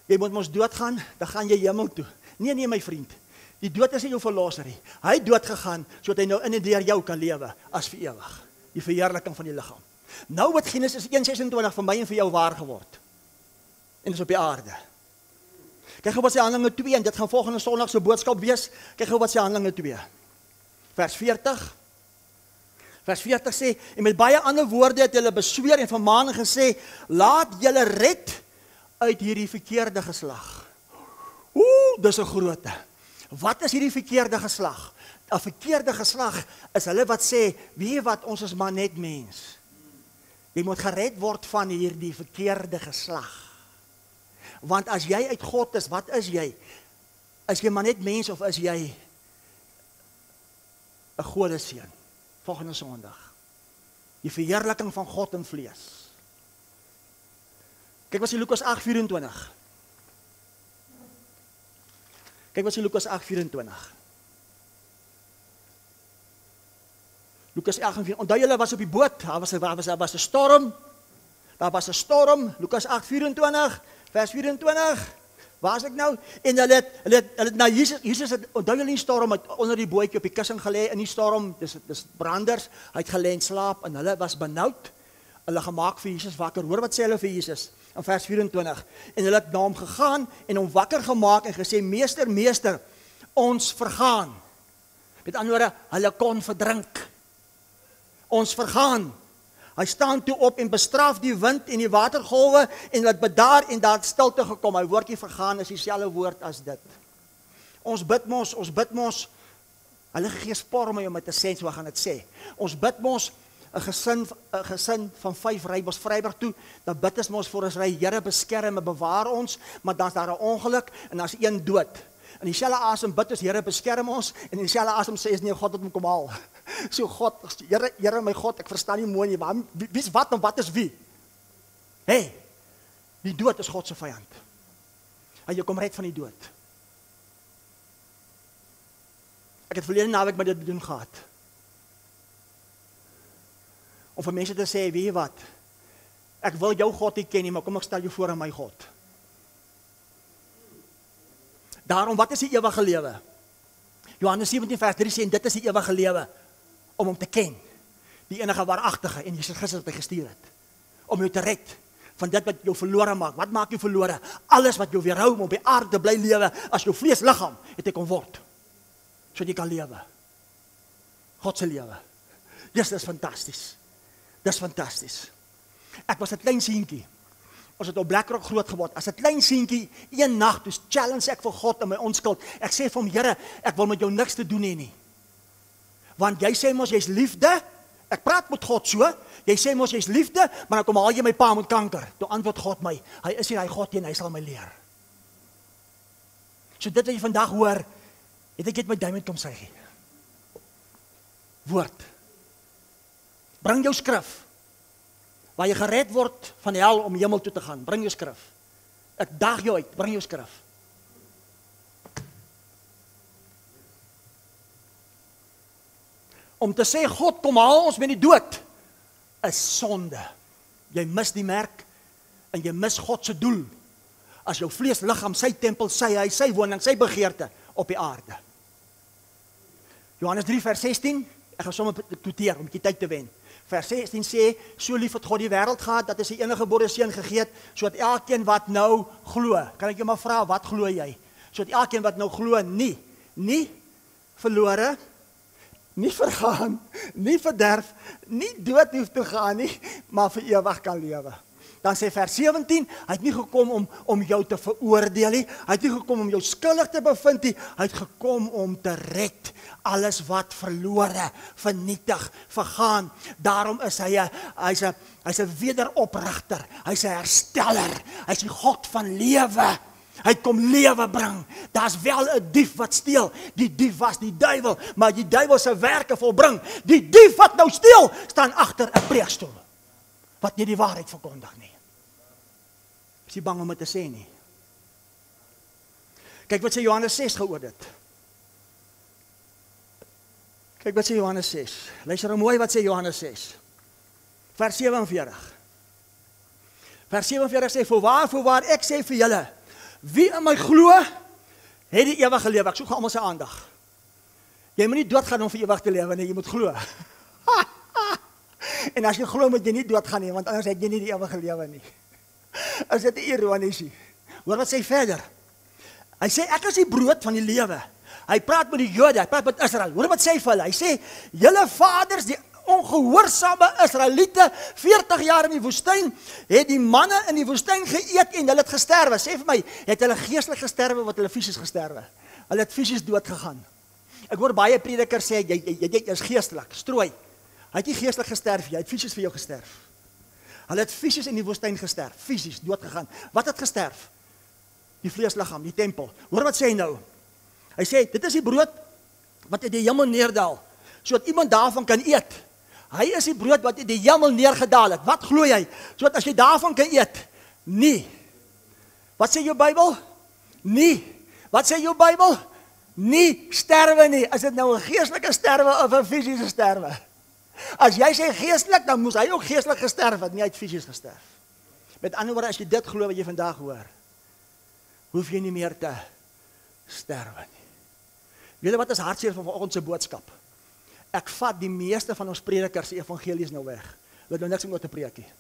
jy moet mos doodgaan, dan gaan jy hemel toe. Nee my vriend. Die dood is nie jou verlosser nie. Hy het dood gegaan, sodat hy nou in en deur jou kan lewe, as vir ewig. Die verheerliking van die liggaam. Nou wat Genesis 1:26 vir my en vir jou waar geword. En dis op die aarde. Kyk gou wat sê Handelinge 2, en dit gaan volgende Sondag se boodskap wees. Kyk gou wat sê Handelinge 2. Vers 40. Vers 40 sê, en met baie ander woorde het hulle besweer en vermaan en gesê, laat julle red uit hierdie verkeerde geslag. Dis 'n groote. Wat is hierdie verkeerde geslag? 'n Verkeerde geslag is hulle wat sê, weet jy wat, ons is maar net mens. Jy moet gered word van hierdie verkeerde geslag. Want as jy uit God is, wat is jy? Is jy maar net mens of is jy 'n godeseun? Volgende Sondag. Die verheerliking van God in vlees. Kyk wat sê Lukas 8:24. Kyk wat sê Lukas 8:24. Lukas 8:24. Onthou julle was op die boot, daar was 'n storm. Daar was 'n storm. Lukas 8:24, vers 24. Waar is ek nou? En hulle het na Jesus het, onthou julle die storm, het onder die bootjie op die kussing gelê in die storm. Dis branders. Hy het gelê en slaap en hulle was benoud. Hulle gemaak vir Jesus wakker. Hoor wat sê hulle vir Jesus? In vers 24, en hulle het na hom gegaan en hom wakker gemaak en gesê, meester, ons vergaan. Met ander woorde, hulle kon verdrink. Ons vergaan. Hy staan toe op en bestraf die wind en die watergolwe en laat bedaar en daar het stilte gekom. Hy woordjie vergaan is dieselfde woord as dit. Ons bid mos, hulle gee spoor my om dit te sê, so gaan dit sê. Ons bid mos, 'n gesin van 5 ry ons Vryburg toe, dan bid ons mos vir ons ry, Here beskerm en bewaar ons, maar dan's daar 'n ongeluk en daar's een dood. In dieselfde asem bid ons, Here beskerm ons, en in dieselfde asem sê ons, nee, God het hom kom haal. So God, Here my God, ek verstaan nie mooi nie, wie is wat en wat is wie? Hey, die dood is God se vyand. Hy kom red van die dood. Ek het verlede naweek met dit doen gehad. Om vir mense te sê, weet jy wat, ek wil jou God nie ken nie, maar kom ek stel jou voor aan my God. Daarom, wat is die ewige lewe? Johannes 17 vers 3 sê, en dit is die ewige lewe, om hom te ken, die enige waaragtige, en Jesus Christus wat hy gestuur het, om jou te red, van dit wat jou verlore maak. Wat maak jou verlore? Alles wat jou weerhou om op die aarde te bly lewe, as jou vleesliggaam, het hy kom word, so jy kan lewe. God se lewe. Dis fantasties. Dis fantasties. Ek was 'n klein seentjie. Ons het op Blackrock groot geword. As 'n klein seentjie, een nag, dus challenge ek vir God in my onskuld. Ek sê vir hom, Here, ek wil met jou niks te doen hê nie. Want jy sê mos jy's liefde. Ek praat met God so. Jy sê mos jy's liefde, maar dan kom haal jy my pa met kanker. Toe antwoord God my, hy is nie hy God nie en hy sal my leer. So dit wat jy vandag hoor, het ek net my duim met kom sê. woord. Bring jou skrif. Waar jy gered word van die hel om hemel toe te gaan. Bring jou skrif. Ek daag jou uit, bring jou skrif. Om te sê, God, kom haal ons met die dood, is sonde. Jy mis die merk, en jy mis God se doel. As jou vleesliggaam, sy tempel, sy huis, sy woning, sy begeerte, op die aarde. Johannes 3 vers 16, ek gaan sommer noteer, om die tyd te wen. Vers 16 sê, so lief het God die wêreld gehad, dat hy sy enige gebore seun gegee het, sodat elkeen wat nou glo, kan ek jou maar vra, wat glo jy? Sodat elkeen wat nou glo, nie verlore, nie vergaan, nie verderf, nie dood hoef te gaan nie, maar vir ewig kan lewe. Dan sê vers 17, hy het nie gekom om jou te veroordeel nie, hy het nie gekom om jou skuldig te bevind nie, hy het gekom om te red, alles wat verlore, vernietig, vergaan. Daarom is hy's 'n wederoprigter, hy's 'n hersteller, hy's die God van lewe. Hy kom lewe bring. Daar's wel 'n dief wat steel. Die dief was die duiwel, maar die duiwel se werke volbring. Die dief wat nou steel, staan agter 'n preekstoel wat nie die waarheid verkondig nie. Is jy bang om dit te sê nie? Kyk wat sê Johannes 6 geoor dit. Kyk wat sê Johannes 6. Luister nou mooi wat sê Johannes 6. Vers 47. Vers 47 sê, voorwaar, ek sê vir julle, wie in my glo, het die ewige lewe. Ek soek almal se aandag. Jy moet nie doodgaan om vir ewig te lewe nie, jy moet glo. En as jy glo, moet jy nie doodgaan nie, want anders het jy nie die ewige lewe nie. Is dit ironies? Hoor wat sê verder? Hy sê, ek is die brood van die lewe. Hy praat met die Jode, hy praat met Israel. Hoor wat sê hy vir hulle? Hy sê, julle vaders, die ongehoorsame Israeliete, 40 jaar in die woestyn, het die manne in die woestyn geëet en hulle het gesterwe. Sê vir my, het hulle geestelik gesterwe, wat hulle fisies gesterwe? Hulle het fisies dood gegaan. Ek hoor baie predikers sê, jy is geestelik, strooi. Hy het nie geestelik gesterf, jy het fisies vir jou gesterf. Hulle het fisies in die woestyn gesterf, fisies dood gegaan. Wat het gesterf? Die vleesliggaam, die tempel. Hoor wat sê hy nou? Hy sê, dit is die brood wat uit die hemel neerdal, sodat iemand daarvan kan eet. Hy is die brood wat uit die hemel neergedaal het. Wat glo jy? Sodat as jy daarvan kan eet? Nie. Wat sê jou Bybel? Nie. Wat sê jou Bybel? Nie sterwe nie. Is dit nou 'n geestelike sterwe of 'n fisiese sterwe? As jy sê geestelik, dan moes hy ook geestelik gesterf het, nie uit fisies gesterf. Met ander woorde, as jy dit glo wat jy vandag hoor, hoef jy nie meer te sterwe nie. Weet jy wat is hartseer van vanoggend se boodskap? Ek vat die meeste van ons predikers se evangelies nou weg. Hulle het nou niks om oor te preek nie.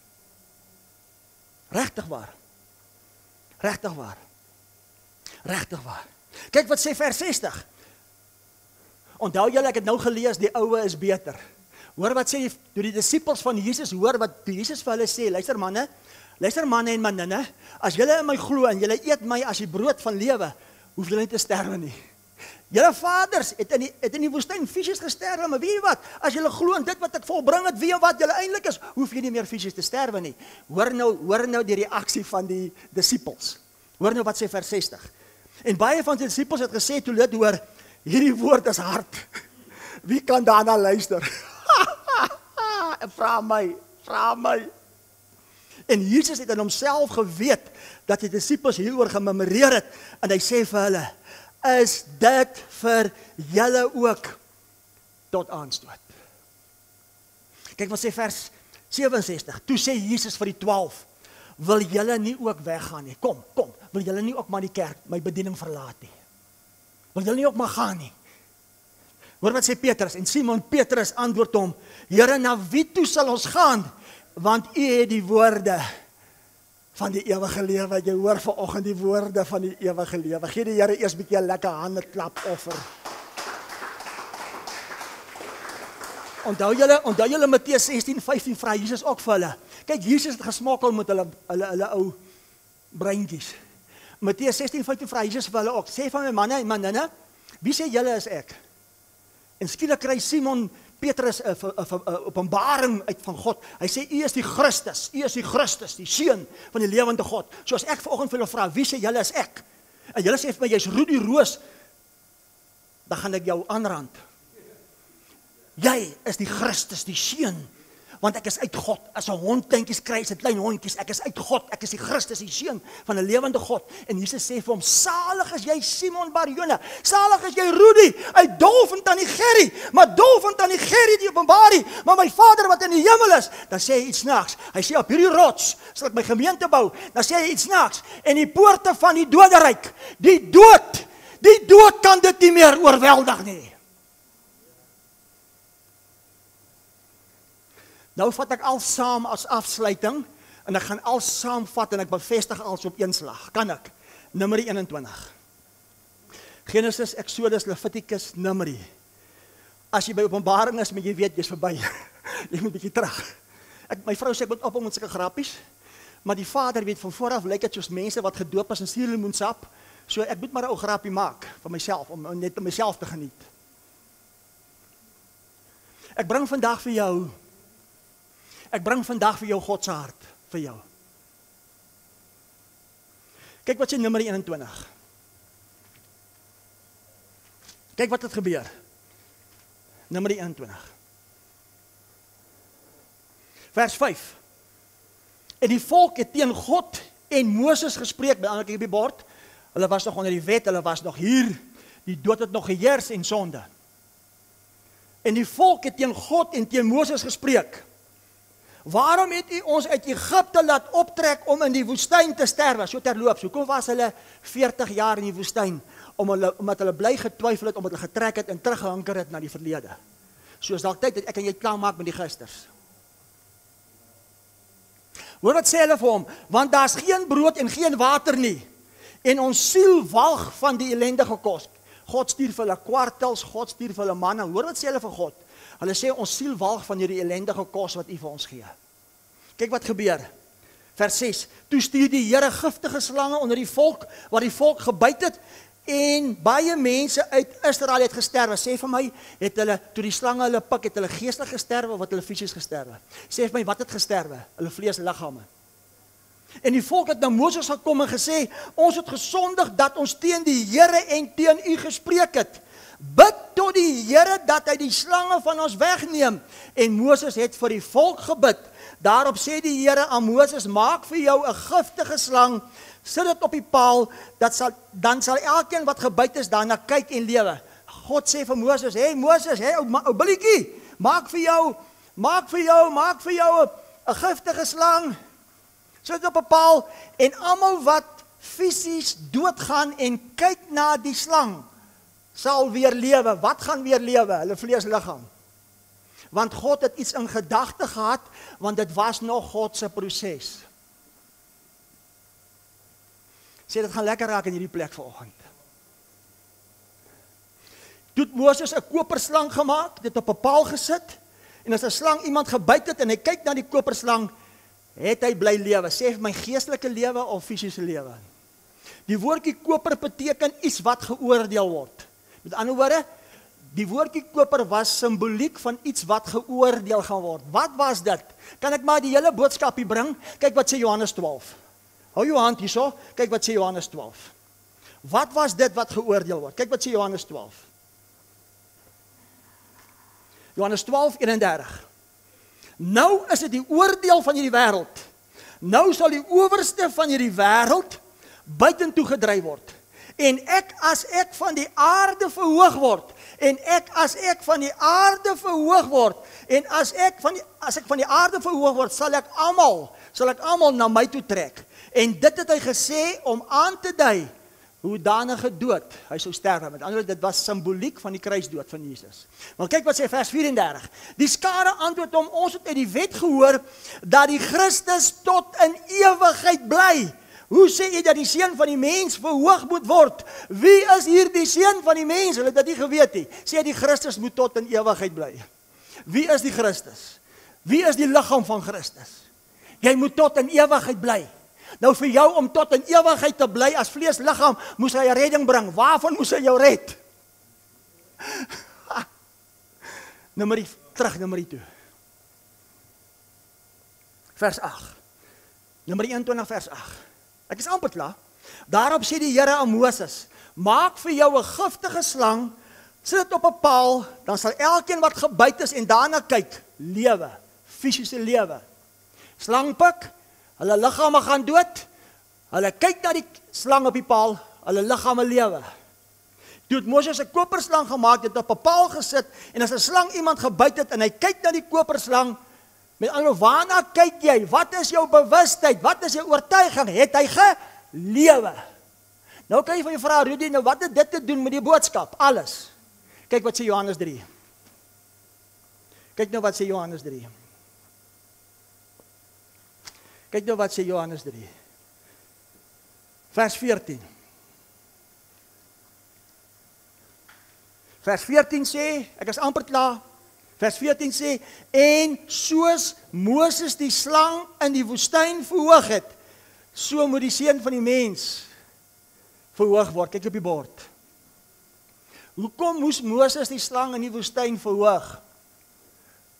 Regtig waar. Regtig waar. Regtig waar. Kyk wat sê vers 60. Onthou julle, ek het nou gelees, die oue is beter. Hoor wat sê die disippels van Jesus, hoor wat Jesus vir hulle sê, luister manne en manninne, as julle in my glo en julle eet my as die brood van lewe, hoef julle nie te sterwe nie. Julle vaders het in die woestyn fisies gesterwe, maar weet jy wat, as julle glo in dit wat ek volbring het, weet jy wat julle eintlik is, hoef jy nie meer fisies te sterwe nie. Hoor nou die reaksie van die disippels. Hoor nou wat sê vers 60. En baie van die disippels het gesê toe dit hoor, hierdie woord is hard. Wie kan daarna luister? Vra my. En Jesus het in homself geweet dat die disippels hieroor gememoreer het en hy sê vir hulle, is dit vir julle ook tot aanstoot. Kyk wat sê vers 67. Toe sê Jesus vir die 12, wil julle nie ook weggaan nie? Kom, wil julle nie ook maar die kerk, my bediening verlaat nie? Wil julle nie ook maar gaan nie? Hoor wat sê Petrus, en Simon Petrus antwoord hom, Here, na wie toe sal ons gaan? Want u het die woorde van die ewige lewe. Jy hoor vanoggend die woorde van die ewige lewe. Gee die Here eers 'n bietjie 'n lekker hande klap offer. Onthou julle Matteus 16:15 vra Jesus ook vir hulle. Kyk, Jesus het gesmokkel met hulle ou breintjies. Matteus 16:15 vra Jesus vir hulle ook. Sê van my manne en manninne, wie sê julle is ek? En skielik kry Simon Petrus 'n openbaring uit van God. Hy sê, u is die Christus, die seun van die lewende God. So as ek vanoggend vir julle vra, wie sê julle is ek? En julle sê vir my, jy's Rudy Roos, dan gaan ek jou aanrand. jy is die Christus, die seun, want ek is uit God. As 'n hondtentjies kry, is dit klein hondjies, ek is uit God, ek is die Christus, die seun van 'n lewende God. En Jesus sê vir hom, salig is jy Simon Barjona, salig is jy Rudy, uit dol van tannie Gerry, maar dol van tannie Gerry die openbaar nie, maar my Vader wat in die hemel is. Dan sê hy iets snaaks, hy sê op hierdie rots sal ek my gemeente bou. Dan sê hy iets snaaks, en die poorte van die doderyk, die dood kan dit nie meer oorweldig nie. Nou vat ek al saam as afsluiting, en ek gaan al saamvat en ek bevestig alles op een slag. Kan ek? Numeri 21. Genesis, Exodus, Levitikus, Numeri. As jy by Openbaring is, moet jy weet, jy is verby. Jy moet bietjie terug. My vrou sê ek moet op met sulke grappies, maar die Vader weet van vooraf lyk dit soos mense wat gedoop is in suurlemoensap, so ek moet maar 'n ou grappie maak vir myself, om net myself te geniet. Ek bring vandag vir jou God se hart, vir jou. Kyk wat sê Numeri 21. Kyk wat het gebeur. Numeri 21. Vers 5. En die volk het teen God en Moses gespreek, met ander woorde op die bord. Hulle was nog onder die wet, hulle was nog hier. Die dood het nog geheers en sonde. En die volk het teen God en teen Moses gespreek. Waarom het u ons uit Egipte laat optrek om in die woestyn te sterwe? So terloops, hoekom was hulle 40 jaar in die woestyn? Omdat hulle bly getwyfel het, omdat hulle getrek het en teruggehinker het na die verlede. Soos dalk tyd dat ek en jy klaarmaak met die gisters. Hoor wat sê hulle vir hom? Want daar's geen brood en geen water nie. En ons siel walg van die ellendige kos. God stuur vir hulle kwartels, God stuur vir hulle manne. Hoor wat sê hulle vir God? Hulle sê ons siel walg van hierdie ellendige kos wat u vir ons gee. Kyk wat gebeur. Vers 6. Toe stuur die Here giftige slange onder die volk, wat die volk gebyt het, en baie mense uit Israel het gesterwe. Sê vir my, het hulle, toe die slange hulle pik, het hulle geestelik gesterwe, of het hulle fisies gesterwe? Sê vir my, wat het gesterwe? Hulle vleesliggame. En die volk het na Moses gekom en gesê, ons het gesondig dat ons teen die Here en teen u gespreek het. Bid tot die Here dat hy die slange van ons wegneem. En Moses het vir die volk gebid. Daarop sê die Here aan Moses, maak vir jou 'n giftige slang, sit dit op die paal, dan sal elkeen wat gebyt is daarna kyk en lewe. God sê vir Moses, hey Moses, hey ou billetjie, maak vir jou 'n giftige slang, sit dit op 'n paal, en almal wat fisies doodgaan en kyk na die slang, sal weer lewe. Wat gaan weer lewe? Hulle vleesliggaam. Want God het iets in gedagte gehad, want dit was nog God se proses. Sê dit gaan lekker raak in hierdie plek vanoggend. Toe het Moses 'n koperslang gemaak, dit op 'n paal gesit, en as 'n slang iemand gebyt het en hy kyk na die koperslang, het hy bly lewe. Sê vir my, geestelike lewe of fisiese lewe? Die woordjie koper beteken iets wat geoordeel word. Met ander woorde, die woordjie koper was simboliek van iets wat geoordeel gaan word. Wat was dit? Kan ek maar die hele boodskap hier bring? Kyk wat sê Johannes 12. Hou jou hand hierso, kyk wat sê Johannes 12. Wat was dit wat geoordeel word? Kyk wat sê Johannes 12. Johannes 12:31. Nou is dit die oordeel van hierdie wêreld. Nou sal die owerste van hierdie wêreld buitentoe gedryf word. En ek as ek van die aarde verhoog word, en ek as ek van die aarde verhoog word, en as ek van die aarde verhoog word, sal ek almal na my toe trek. En dit het hy gesê om aan te dui hoe danige dood hy sou sterwe. Met ander woorde, dit was simboliek van die kruisdood van Jesus. Maar kyk wat sê vers 34. Die skare antwoord hom, ons het uit die wet gehoor dat die Christus tot in ewigheid bly. Hoe sê jy dat die seun van die mens verhoog moet word? Wie is hier die seun van die mens? Hulle het dit nie geweet nie. Sê die Christus moet tot in ewigheid bly. Wie is die Christus? Wie is die liggaam van Christus? Jy moet tot in ewigheid bly. Nou vir jou om tot in ewigheid te bly as vleesliggaam, moes hy 'n redding bring. Waarvan moes hy jou red? Numeri toe. Vers 8. Numeri 21 vers 8. Ek is amper klaar. Daarop sê die Here aan Moses, maak vir jou 'n giftige slang sit dit op 'n paal, dan sal elkeen wat gebyt is en daarna kyk, lewe, fisiese lewe. Slang pik, hulle liggame gaan dood, hulle kyk na die slang op die paal, hulle liggame lewe. Toe het Moses 'n koperslang gemaak, dit op 'n paal gesit, en as 'n slang iemand gebyt het, en hy kyk na die koperslang, met ander woorde, waarna kyk jy? Wat is jou bewustheid? Wat is jou oortuiging? Het hy gelewe? Nou kan jy van jou vra, Rudy, nou wat het dit te doen met die boodskap? Alles. Kyk wat sê Johannes 3. Kyk nou wat sê Johannes 3. Kyk nou wat sê Johannes 3. Vers 14. Vers 14 sê, ek is amper klaar. Vers 14 sê, en soos Moses die slang in die woestyn verhoog het, so moet die seun van die mens verhoog word. Kyk op die bord. Hoekom moes Moses die slang in die woestyn verhoog?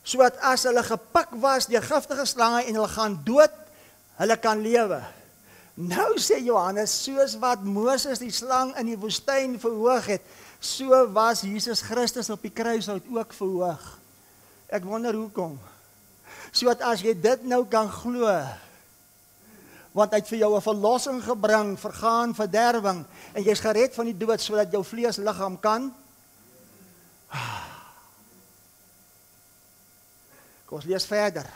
Sodat as hulle gepik was deur giftige slange en hulle gaan dood, hulle kan lewe. Nou sê Johannes, soos wat Moses die slang in die woestyn verhoog het, so was Jesus Christus op die kruishout ook verhoog. Ek wonder hoekom. Sodat as jy dit nou kan glo, want hy het vir jou 'n verlossing gebring, vergaan, verderwing, en jy's gered van die dood, sodat jou vleesliggaam kan. Kom ons lees verder.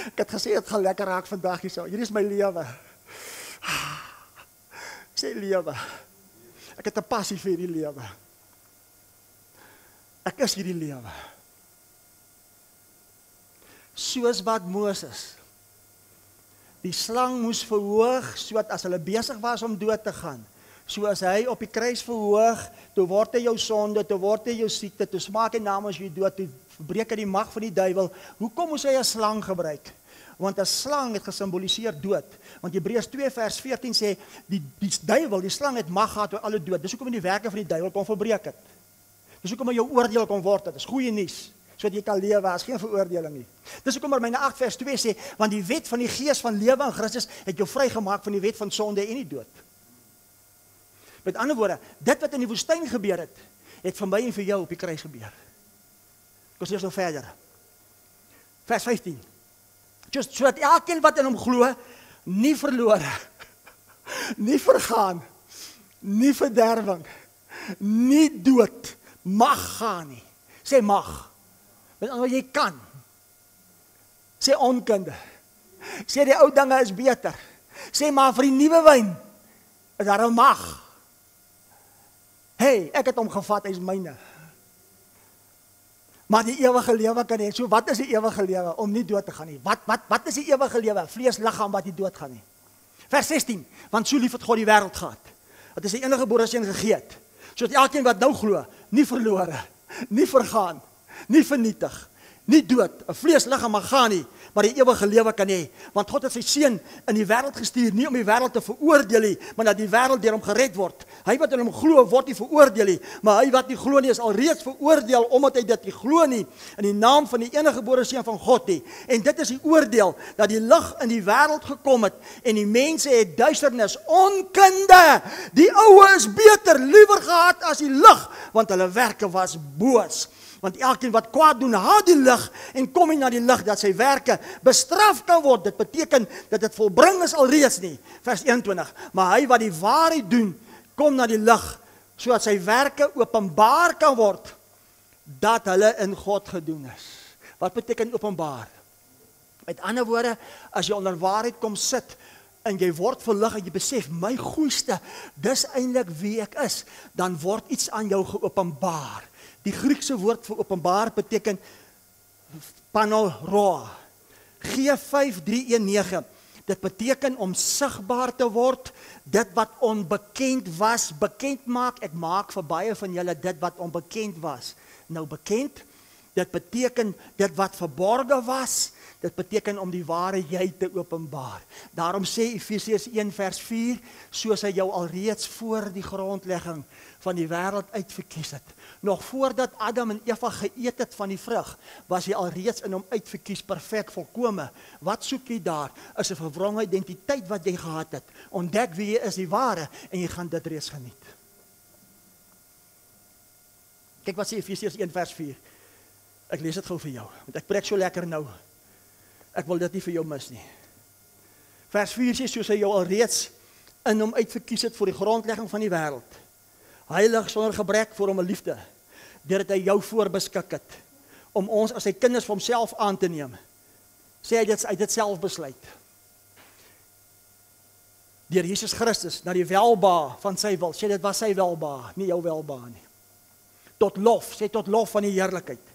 Ek het gesê, het gaan lekker raak vandag hier so. Hier is my lewe. Ek sê lewe. Ek het 'n passie vir hierdie lewe. Ek is hierdie lewe. Soos wat Moses die slang moes verhoog, sodat as hulle besig was om dood te gaan, soos hy op die kruis verhoog, toe word hy jou sonde, toe word hy jou siekte, toe smaak hy namens jou dood, toe breek hy die mag van die duiwel. Hoekom moes hy 'n slang gebruik? Want 'n slang het gesimboliseer dood. Want Hebreërs 2 vers 14 sê, die duiwel, die slang het mag gehad oor alle dood. Dis hoekom hy die werke van die duiwel kon verbreek het. Dis hoekom hy jou oordeel kon word het. Dis goeie nuus, sodat jy kan lewe, as geen veroordeling nie. Dis hoekom Romeine 8 vers 2 sê, want die wet van die gees van lewe in Christus het jou vrygemaak van die wet van sonde en die dood. Met ander woorde, dit wat in die woestyn gebeur het, het vir my en vir jou op die kruis gebeur. Kom ons lees nou verder. Vers 15. Sodat elkeen wat in hom glo, nie verlore, nie vergaan, nie verderwing, nie dood, mag gaan nie. Sê mag. Met ander woorde, jy kan. Sê onkunde. Sê die ou dinge is beter. Sê maar vir die nuwe wyn is daar 'n mag. Hey, ek het hom gevat, hy is myne. Maar die ewige lewe kan hê. So wat is die ewige lewe? Om nie dood te gaan nie. Wat is die ewige lewe? Vleesliggaam wat nie dood gaan nie. Vers 16. Want so lief het God die wêreld gehad, dat hy sy enige gebore seun gegee het, sodat elkeen wat nou glo, nie verlore, nie vergaan, nie vernietig, nie dood, 'n vleesliggaam mag gaan nie, maar die ewige lewe kan hê. Want God het sy seun in die wêreld gestuur, nie om die wêreld te veroordeel nie, maar dat die wêreld deur hom gered word. Hy wat in hom glo, word nie veroordeel nie, maar hy wat nie glo nie, is alreeds veroordeel, omdat hy dit nie glo nie, in die naam van die enige gebore seun van God nie. En dit is die oordeel, dat die lig in die wêreld gekom het, en die mense het duisternis, onkunde. Die oue is beter, liewer gehad as die lig, want hulle werke was boos. Want elkeen wat kwaad doen, haat die lig en kom nie na die lig, dat sy werke bestraf kan word. Dit beteken dat dit volbring is alreeds nie. Vers 21. Maar hy wat die waarheid doen, kom na die lig, sodat sy werke openbaar kan word, dat hulle in God gedoen is. Wat beteken openbaar? Met ander woorde, as jy onder waarheid kom sit, en jy word verlig en jy besef, my goeiste, dis eintlik wie ek is, dan word iets aan jou geopenbaar. Die Griekse woord vir openbaar beteken panoroa. G5:319. Dit beteken om sigbaar te word, dit wat onbekend was, bekend maak. Ek maak vir baie van julle dit wat onbekend was nou bekend. Dit beteken dit wat verborge was. Dit beteken om die ware jy te openbaar. Daarom sê Efesiërs 1 vers 4, soos hy jou alreeds voor die grondlegging van die wêreld uitverkies het. Nog voordat Adam en Eva geëet het van die vrug, was hy alreeds in hom uitverkies, perfek, volkome. Wat soek jy daar? Is 'n verwronge identiteit wat jy gehad het. Ontdek wie jy is, die ware, en jy gaan dit reeds geniet. Kyk wat sê Efesiërs 1 vers 4. Ek lees dit gou vir jou, want ek preek so lekker nou. Ek wil dit nie vir jou mis nie. Vers 4 sê, soos hy jou alreeds in hom uitverkies het vir die grondlegging van die wêreld. Heilig sonder gebrek voor hom 'n liefde, deurdat hy jou voorbeskik het, om ons as sy kinders vir homself aan te neem. Sê hy dit self besluit. Deur Jesus Christus, na die welbehae van sy wil. Sê dit was sy welbehae, nie jou welbehae nie. Tot lof, sê tot lof van die heerlikheid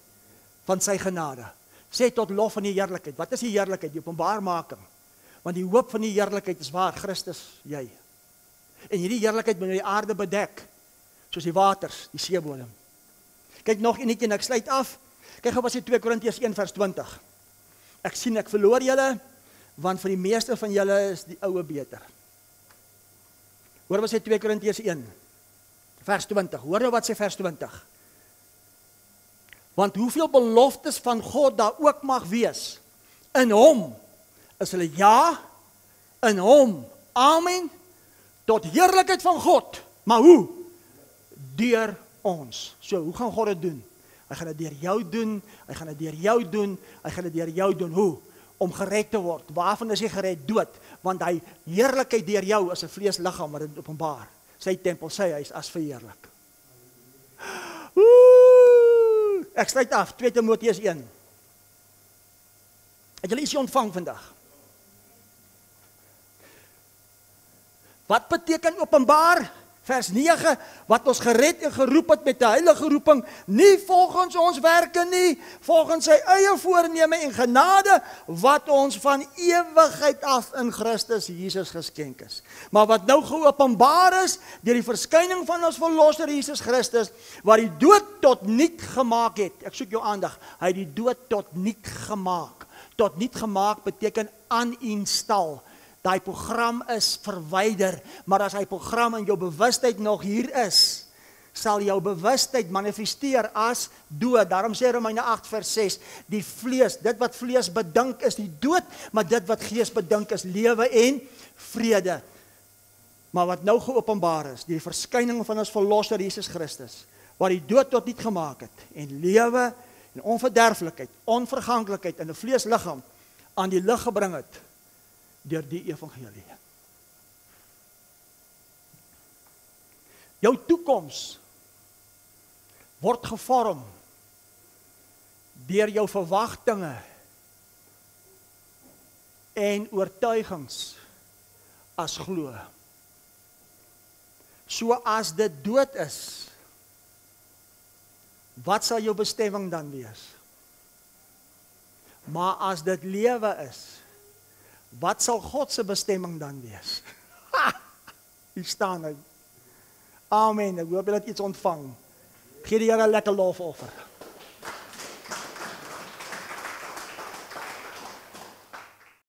van sy genade. Sê tot lof van die heerlikheid. Wat is die heerlikheid? Die openbaarmaking. Want die hoop van die heerlikheid is waar, Christus, jy. En hierdie heerlikheid moet die aarde bedek, soos die waters, die seebodem. Kyk nog eenetjie en ek sluit af. Kyk gou wat sê 2 Korintiërs 1 vers 20. Ek sien ek verloor julle, want vir die meeste van julle is die oue beter. Hoor wat sê 2 Korintiërs 1 vers 20. Hoor nou wat sê vers 20. Want hoeveel beloftes van God daar ook mag wees, in hom is hulle ja, in hom, amen, tot heerlikheid van God. Maar hoe? Deur ons. So, hoe gaan God dit doen? Hy gaan dit deur jou doen, hy gaan dit deur jou doen, hy gaan dit deur jou doen. Hoe? Om gered te word. Waarvan is jy gered? Dood. Want hy heerlikheid deur jou is 'n vleesliggaam wat dit openbaar. Sy tempel, sy huis as verheerlik. Ek sluit af, 2 Timoteus 1. Het julle ietsie ontvang vandag? Wat beteken openbaar? Vers 9, wat ons gered en geroep het met 'n heilige roeping, nie volgens ons werke nie, volgens sy eie voorneme en genade, wat ons van ewigheid af in Christus Jesus geskenk is. Maar wat nou geopenbaar is, deur die verskyning van ons verlosser Jesus Christus, wat die dood tot niet gemaak het. Ek soek jou aandag, hy het die dood tot niet gemaak. Tot niet gemaak beteken uninstall. Daai program is verwyder, maar as hy program in jou bewustheid nog hier is, sal jou bewustheid manifesteer as dood. Daarom sê Romeine 8 vers 6, die vlees, dit wat vlees bedink is die dood, maar dit wat gees bedink is lewe en vrede. Maar wat nou geopenbaar is, die verskyning van ons verlosser Jesus Christus, wat die dood tot niet gemaak het, en lewe en onverderflikheid, onverganklikheid in 'n vleesliggaam aan die lig gebring het, deur die evangelie. Jou toekoms word gevorm deur jou verwagtinge en oortuigings as glo. So as dit dood is, wat sal jou bestemming dan wees? Maar as dit lewe is, wat sal God se bestemming dan wees? Hier staan hy. Amen, ek hoop jy het iets ontvang. Gee die Here 'n lekker lofoffer.